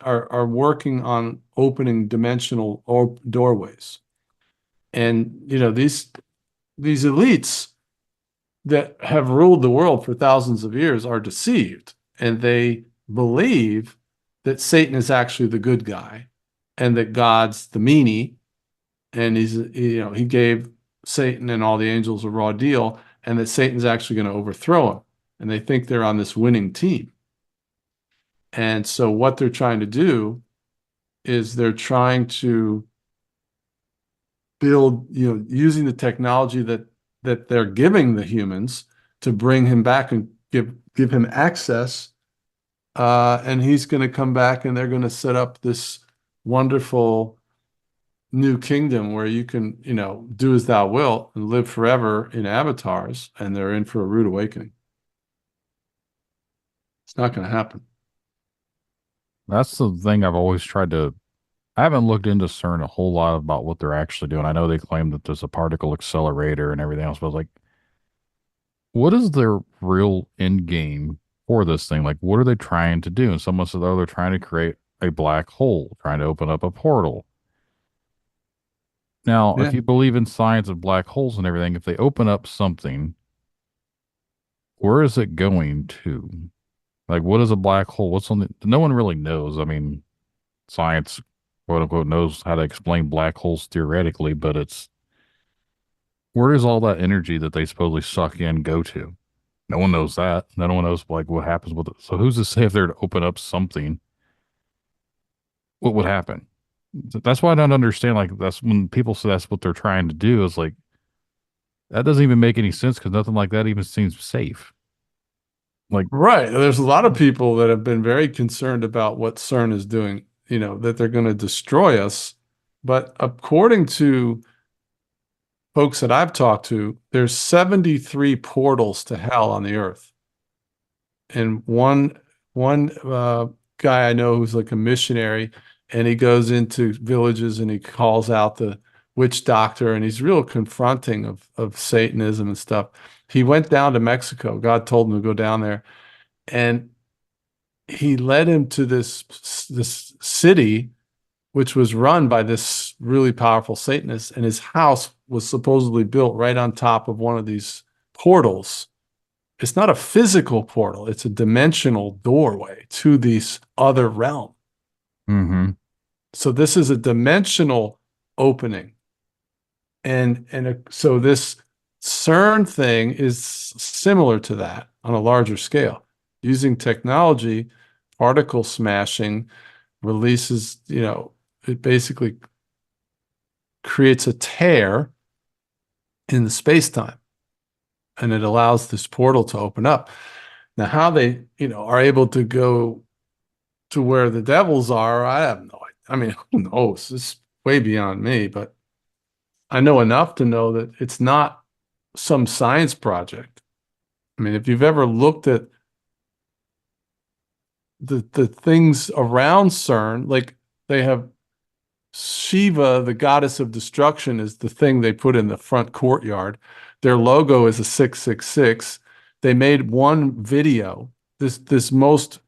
are working on opening dimensional doorways. And, you know, these elites that have ruled the world for thousands of years are deceived, and they believe that Satan is actually the good guy and that God's the meanie, and he gave Satan and all the angels a raw deal, and that Satan's actually going to overthrow him. And they think they're on this winning team. And so what they're trying to do is they're trying to build, using the technology that they're giving the humans to bring him back and give him access. And he's going to come back, and they're going to set up this wonderful new kingdom where you can, do as thou wilt and live forever in avatars, and they're in for a rude awakening. It's not going to happen. That's the thing I've always tried to. I haven't looked into CERN a whole lot about what they're actually doing. I know they claim that there's a particle accelerator and everything else, but I was like, what is their real end game for this thing? Like, what are they trying to do? And someone said, oh, they're trying to create a black hole, trying to open up a portal. Now, if you believe in science of black holes and everything, if they open up something, where is it going to? Like, what is a black hole? No one really knows. I mean, science, quote unquote, knows how to explain black holes theoretically, but where does all that energy that they supposedly suck in go to? No one knows that. No one knows, like, what happens with it. So who's to say if they're to open up something, what would happen? That's why I don't understand. Like, that's when people say that's what they're trying to do, is like, that doesn't even make any sense, because nothing like that even seems safe. Like, right. There's a lot of people that have been very concerned about what CERN is doing, that they're going to destroy us. But according to folks that I've talked to, there's 73 portals to hell on the earth. And one guy I know who's like a missionary, and he goes into villages and he calls out the witch doctor, and he's real confronting of Satanism and stuff. He went down to Mexico. God told him to go down there, and he led him to this city, which was run by this really powerful Satanist, and his house was supposedly built right on top of one of these portals. It's not a physical portal. It's a dimensional doorway to this other realm. mm-hmm. So this is a dimensional opening. So this CERN thing is similar to that on a larger scale. Using technology, particle smashing releases, it basically creates a tear in the space-time, and it allows this portal to open up. Now, how they, are able to go to where the devils are, I have no idea. I mean, who knows? It's way beyond me, but I know enough to know that it's not some science project. I mean, if you've ever looked at the things around CERN, like they have Shiva, the goddess of destruction, is the thing they put in the front courtyard. Their logo is a 666. They made one video, this most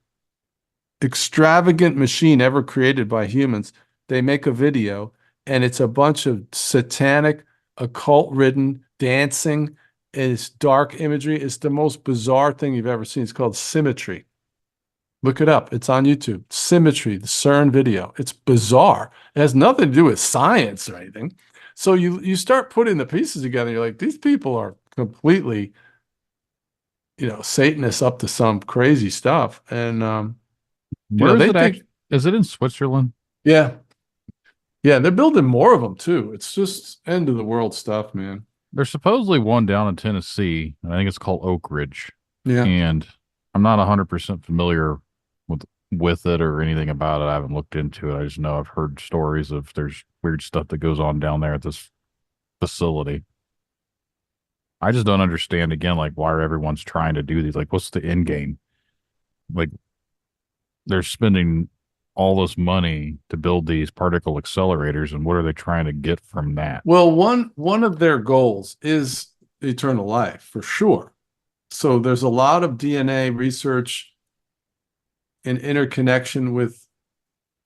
extravagant machine ever created by humans. They make a video, and it's a bunch of satanic, occult-ridden dancing. It's dark imagery. It's the most bizarre thing you've ever seen. It's called Symmetry. Look it up. It's on YouTube. Symmetry, the CERN video. It's bizarre. It has nothing to do with science or anything. So you start putting the pieces together. You're like, these people are completely, Satanists up to some crazy stuff. And Where is they it think, is it in Switzerland? yeah, yeah, they're building more of them too. It's just end of the world stuff, man. There's supposedly one down in Tennessee, and I think it's called Oak Ridge. Yeah. And I'm not 100% familiar with it or anything about it. I haven't looked into it. I just know I've heard stories of there's weird stuff that goes on down there at this facility. I just don't understand, again, like, why everyone's trying to do these. Like, what's the end game? Like, they're spending all this money to build these particle accelerators, and what are they trying to get from that? Well, one of their goals is eternal life, for sure. So there's a lot of DNA research in interconnection with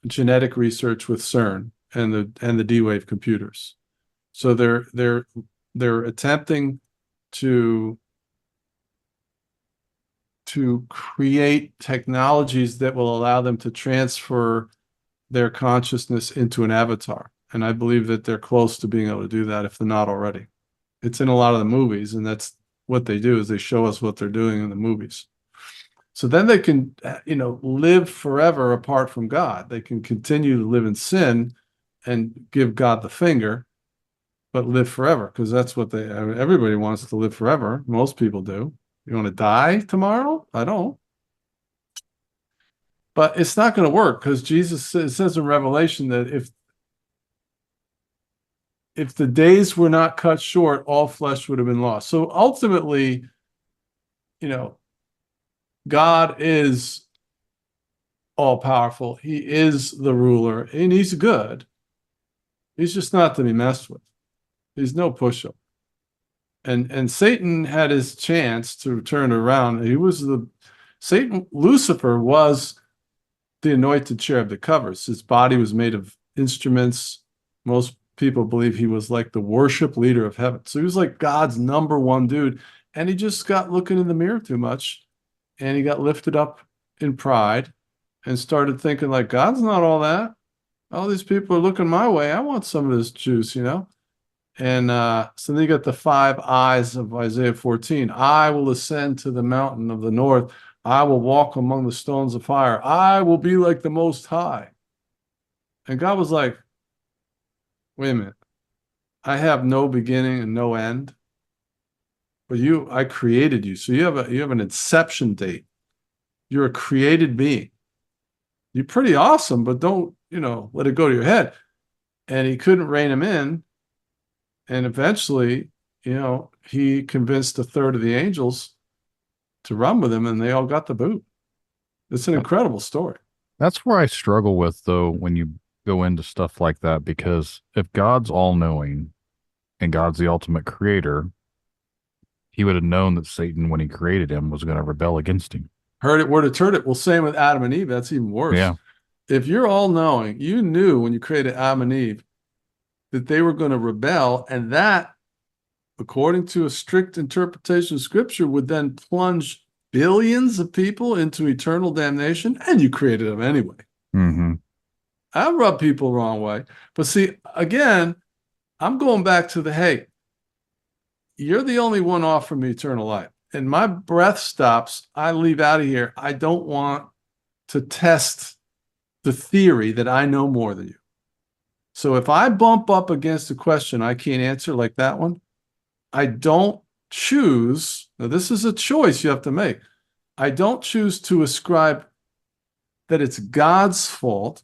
genetic research with CERN and the D-Wave computers. So they're attempting to create technologies that will allow them to transfer their consciousness into an avatar. And I believe that they're close to being able to do that, if they're not already. It's in a lot of the movies, and that's what they do, is they show us what they're doing in the movies. So then they can, live forever apart from God. They can continue to live in sin and give God the finger, but live forever, because that's what everybody wants to live forever. Most people do. You want to die tomorrow? I don't. But it's not going to work, because Jesus says in Revelation that if the days were not cut short, all flesh would have been lost. So ultimately, God is all powerful. He is the ruler, and he's good. He's just not to be messed with. He's no pushover. And Satan had his chance to turn around. Lucifer was the anointed cherub that covers. His body was made of instruments. Most people believe he was like the worship leader of heaven. So he was like God's number one dude. And he just got looking in the mirror too much. And he got lifted up in pride and started thinking, like, God's not all that. All these people are looking my way. I want some of this juice, And so then you got the 5 eyes of Isaiah 14. I will ascend to the mountain of the north. I will walk among the stones of fire. I will be like the Most High. And God was like, wait a minute. I have no beginning and no end. But I created you. So you have an inception date. You're a created being. You're pretty awesome, but don't, let it go to your head. And he couldn't rein him in. And eventually, he convinced a third of the angels to run with him, and they all got the boot. It's an incredible story. That's where I struggle with, though, when you go into stuff like that, because if God's all-knowing and God's the ultimate creator, he would have known that Satan, when he created him, was going to rebel against him. Heard it, word it, heard it. Well, same with Adam and Eve. That's even worse. Yeah. If you're all-knowing, you knew when you created Adam and Eve that they were going to rebel, and that, according to a strict interpretation of Scripture, would then plunge billions of people into eternal damnation, and you created them anyway. Mm-hmm. I rub people the wrong way. But see, again, I'm going back to hey, you're the only one offering me eternal life. And my breath stops, I leave out of here. I don't want to test the theory that I know more than you. So if I bump up against a question I can't answer, like that one, I don't choose. Now, this is a choice you have to make. I don't choose to ascribe that it's God's fault,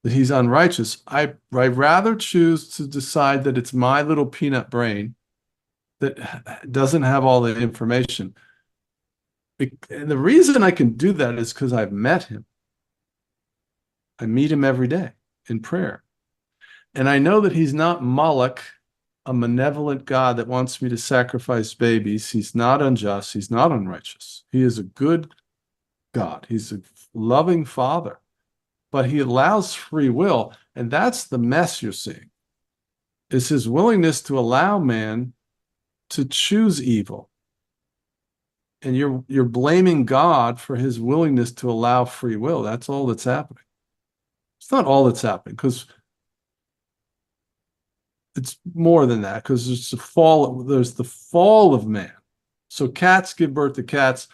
that he's unrighteous. I rather choose to decide that it's my little peanut brain that doesn't have all the information. And the reason I can do that is because I've met him. I meet him every day in prayer. And I know that he's not Moloch, a malevolent God that wants me to sacrifice babies. He's not unjust. He's not unrighteous. He is a good God. He's a loving Father, but he allows free will. And that's the mess you're seeing, is his willingness to allow man to choose evil. And you're blaming God for his willingness to allow free will. That's all that's happening. It's not all that's happening, because it's more than that, because there's the fall of man. So cats give birth to cats,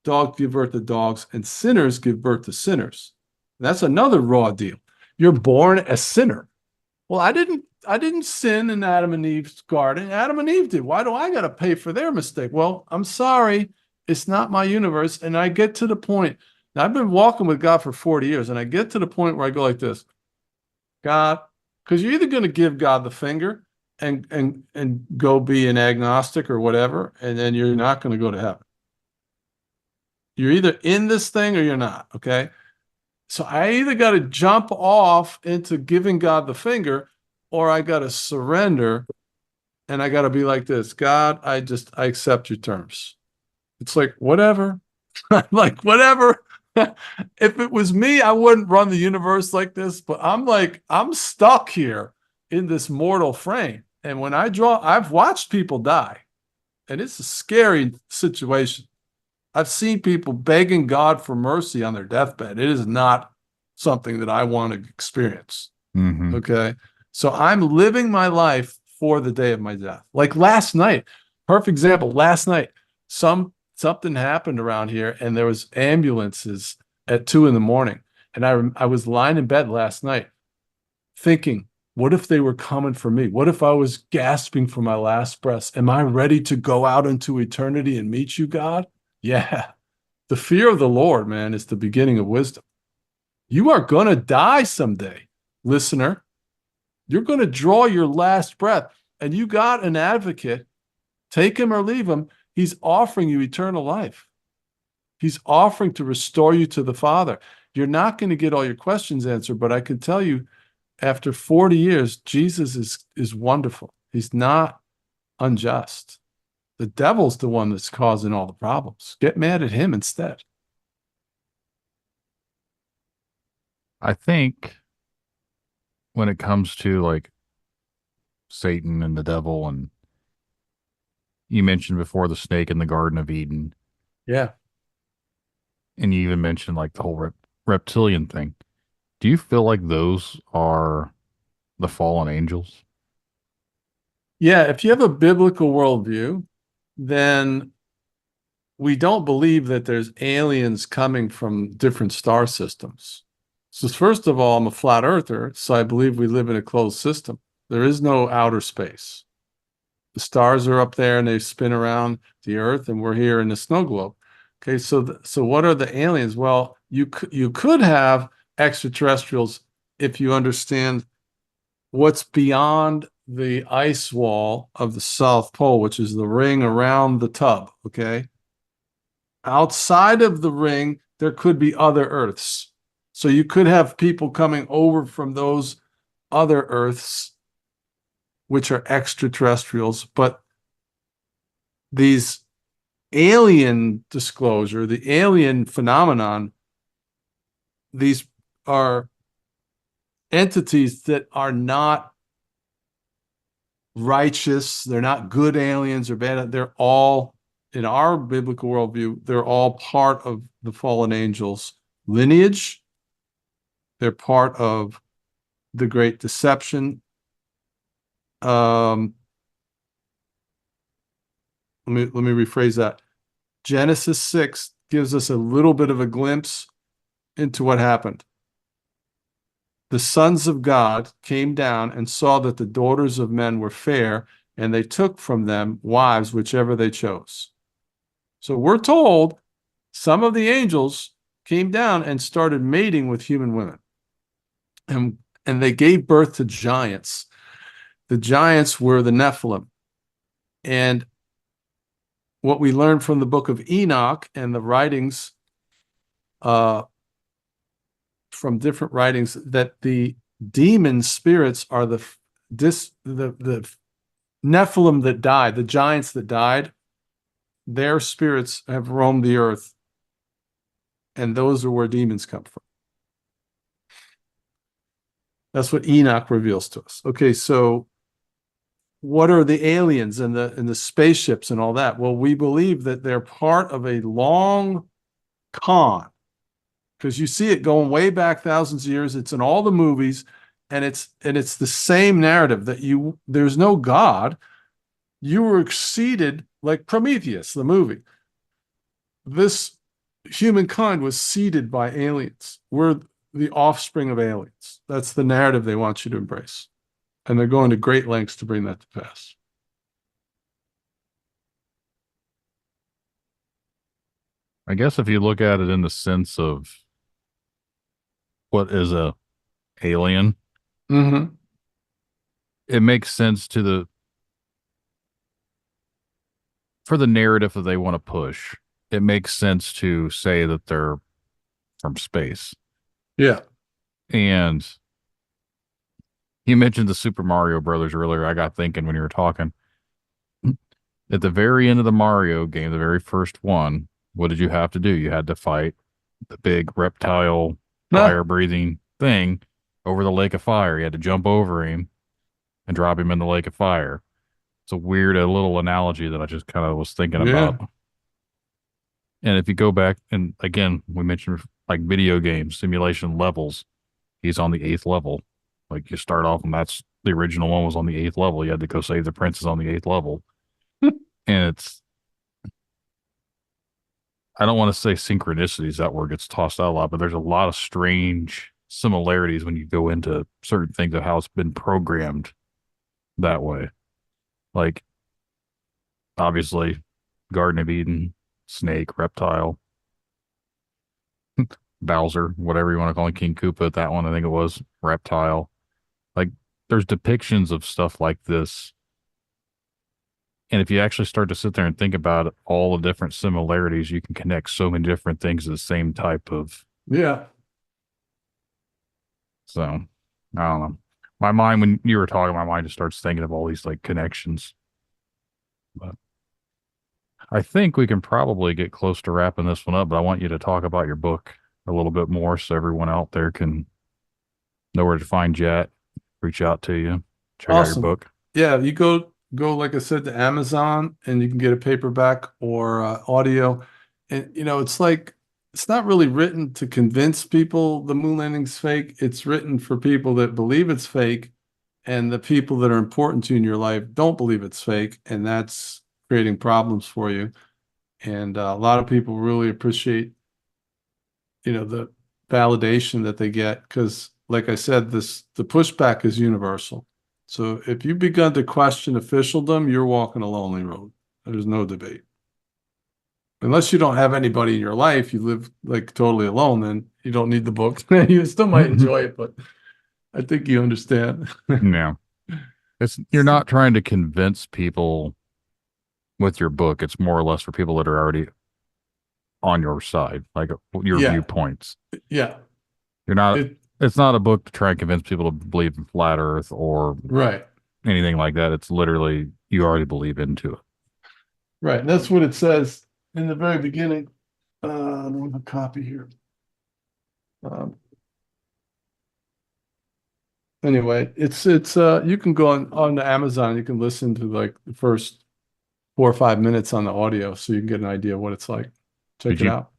dogs give birth to dogs, and sinners give birth to sinners. That's another raw deal. You're born a sinner. Well, I didn't sin in Adam and Eve's garden. Adam and Eve did. Why do I got to pay for their mistake? Well, I'm sorry. It's not my universe. And I get to the point. Now, I've been walking with God for 40 years, and I get to the point where I go like this. God, because you're either going to give God the finger and go be an agnostic or whatever, and then you're not going to go to heaven. You're either in this thing or you're not, okay? So I either got to jump off into giving God the finger, or I got to surrender, and I got to be like this. God, I accept your terms. It's like, whatever. I'm like, whatever. If it was me, I wouldn't run the universe like this, but I'm stuck here in this mortal frame. And when I've watched people die, and it's a scary situation. I've seen people begging God for mercy on their deathbed. It is not something that I want to experience. Mm-hmm. Okay. So I'm living my life for the day of my death. Like last night, perfect example, last night, something happened around here, and there was ambulances at 2 a.m. And I was lying in bed last night thinking, what if they were coming for me? What if I was gasping for my last breath? Am I ready to go out into eternity and meet you, God? Yeah. The fear of the Lord, man, is the beginning of wisdom. You are going to die someday, listener. You're going to draw your last breath, and you got an advocate. Take him or leave him. He's offering you eternal life. He's offering to restore you to the Father. You're not going to get all your questions answered, but I can tell you, after 40 years, Jesus is wonderful. He's not unjust. The devil's the one that's causing all the problems. Get mad at him instead. I think when it comes to like Satan and the devil, and you mentioned before the snake in the Garden of Eden, Yeah. and you even mentioned like the whole reptilian thing. Do you feel like those are the fallen angels? Yeah, if you have a biblical worldview, then we don't believe that there's aliens coming from different star systems. So first of all, I'm a flat earther, so I believe we live in a closed system. There is no outer space. The stars are up there and they spin around the earth, and we're here in the snow globe. Okay, so what are the aliens? Well, you could have extraterrestrials if you understand what's beyond the ice wall of the South Pole, which is the ring around the tub, okay? Outside of the ring, there could be other Earths. So you could have people coming over from those other Earths, which are extraterrestrials, but these alien disclosure, the alien phenomenon, these are entities that are not righteous. They're not good aliens or bad. They're all, in our biblical worldview, they're all part of the fallen angels' lineage. They're part of the great deception. Let me rephrase that. Genesis 6 gives us a little bit of a glimpse into what happened. The sons of God came down and saw that the daughters of men were fair, and they took from them wives whichever they chose. So we're told some of the angels came down and started mating with human women. And they gave birth to giants. The giants were the Nephilim. And what we learned from the book of Enoch and the writings from different writings that the demon spirits are the Nephilim that died, the giants that died. Their spirits have roamed the earth, and those are where demons come from. That's what Enoch reveals to us. Okay, so what are the aliens and the spaceships and all that? Well, we believe that they're part of a long con, because you see it going way back thousands of years. It's in all the movies, and it's the same narrative that there's no God. You were seeded like Prometheus, the movie. This humankind was seeded by aliens. We're the offspring of aliens. That's the narrative they want you to embrace. And they're going to great lengths to bring that to pass. I guess if you look at it in the sense of what is a alien, Mm-hmm. it makes sense for the narrative that they want to push. It makes sense to say that they're from space. Yeah. And you mentioned the Super Mario Brothers earlier. I got thinking when you were talking. At the very end of the Mario game, the very first one, what did you have to do? You had to fight the big reptile, fire-breathing thing over the lake of fire. You had to jump over him and drop him in the lake of fire. It's a weird, a little analogy that I just kind of was thinking about. And if you go back, and again, we mentioned like video games, simulation levels. He's on the 8th level. Like you start off, and that's the original one was on the 8th level. You had to go save the princess on the 8th level. And I don't want to say synchronicities, that word gets tossed out a lot, but there's a lot of strange similarities when you go into certain things of how it's been programmed that way. Like, obviously, Garden of Eden, snake, reptile, Bowser, whatever you want to call it, King Koopa, that one, I think it was, reptile. Like, there's depictions of stuff like this. And if you actually start to sit there and think about it, all the different similarities, you can connect so many different things to the same type of. Yeah. So, I don't know. My mind, when you were talking, my mind just starts thinking of all these like connections. But I think we can probably get close to wrapping this one up, but I want you to talk about your book a little bit more so everyone out there can know where to find Jet, reach out to you, check out your book. Yeah, you go, like I said, to Amazon, and you can get a paperback or audio. And, it's like, it's not really written to convince people the moon landing's fake. It's written for people that believe it's fake, and the people that are important to you in your life don't believe it's fake, and that's creating problems for you. And a lot of people really appreciate, the validation that they get, because, like I said, the pushback is universal. So if you've begun to question officialdom, you're walking a lonely road. There's no debate. Unless you don't have anybody in your life, you live like totally alone, then you don't need the book. You still might enjoy it, but I think you understand. Yeah. You're not trying to convince people with your book. It's more or less for people that are already on your side, like your viewpoints. Yeah. You're not, it's not a book to try and convince people to believe in flat earth or anything like that. It's literally, you already believe into it. Right. And that's what it says in the very beginning. I have a copy here. Anyway, it's you can go on the Amazon, you can listen to like the first 4 or 5 minutes on the audio, so you can get an idea of what it's like. Check it out.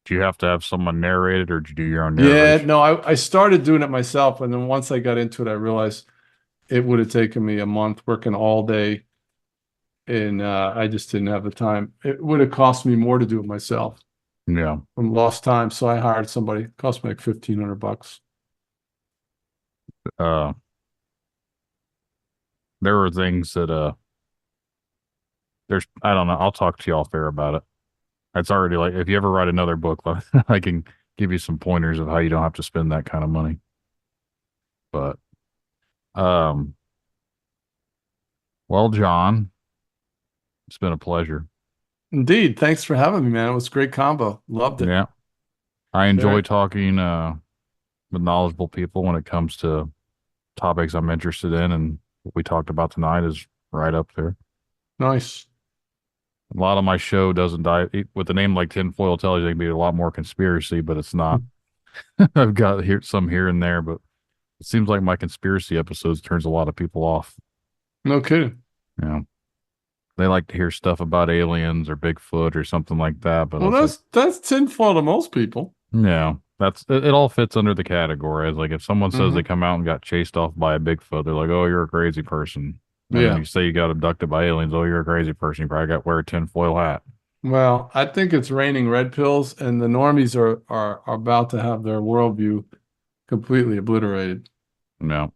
Do you have to have someone narrate it, or did you do your own narration? Yeah, no, I started doing it myself, and then once I got into it, I realized it would have taken me a month working all day, and I just didn't have the time. It would have cost me more to do it myself. Yeah. From lost time, so I hired somebody. It cost me like $1,500. There were things that I don't know, I'll talk to you off air about it. It's already like, if you ever write another book, I can give you some pointers of how you don't have to spend that kind of money. But well, John, it's been a pleasure. Indeed. Thanks for having me, man. It was a great combo. Loved it. Yeah. I enjoy talking with knowledgeable people when it comes to topics I'm interested in, and what we talked about tonight is right up there. Nice. A lot of my show doesn't dive with a name like Tinfoil Tales. It can be a lot more conspiracy, but it's not. I've got some here and there, but it seems like my conspiracy episodes turns a lot of people off. No kidding. You know, they like to hear stuff about aliens or Bigfoot or something like that. But Well, that's tinfoil to most people. yeah, it all fits under the category. It's like if someone says Mhm. they come out and got chased off by a Bigfoot, they're like, "Oh, you're a crazy person." And Yeah. then you say you got abducted by aliens. Oh, you're a crazy person. You probably got to wear a tinfoil hat. Well, I think it's raining red pills, and the normies are about to have their worldview completely obliterated. No.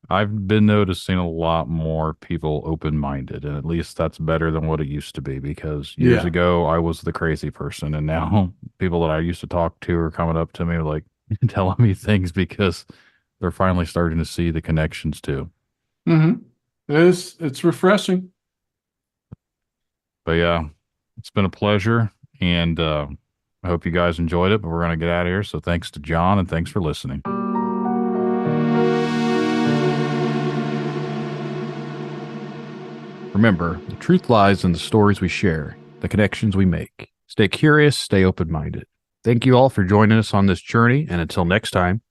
I've been noticing a lot more people open-minded, and at least that's better than what it used to be, because years Yeah. ago I was the crazy person, and now people that I used to talk to are coming up to me like telling me things because they're finally starting to see the connections too. Mm-hmm. It's refreshing. But yeah, it's been a pleasure, and I hope you guys enjoyed it, but we're going to get out of here. So thanks to John, and thanks for listening. Remember, the truth lies in the stories we share, the connections we make. Stay curious, stay open-minded. Thank you all for joining us on this journey, and until next time,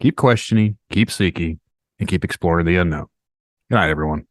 keep questioning, keep seeking, and keep exploring the unknown. Good night, everyone.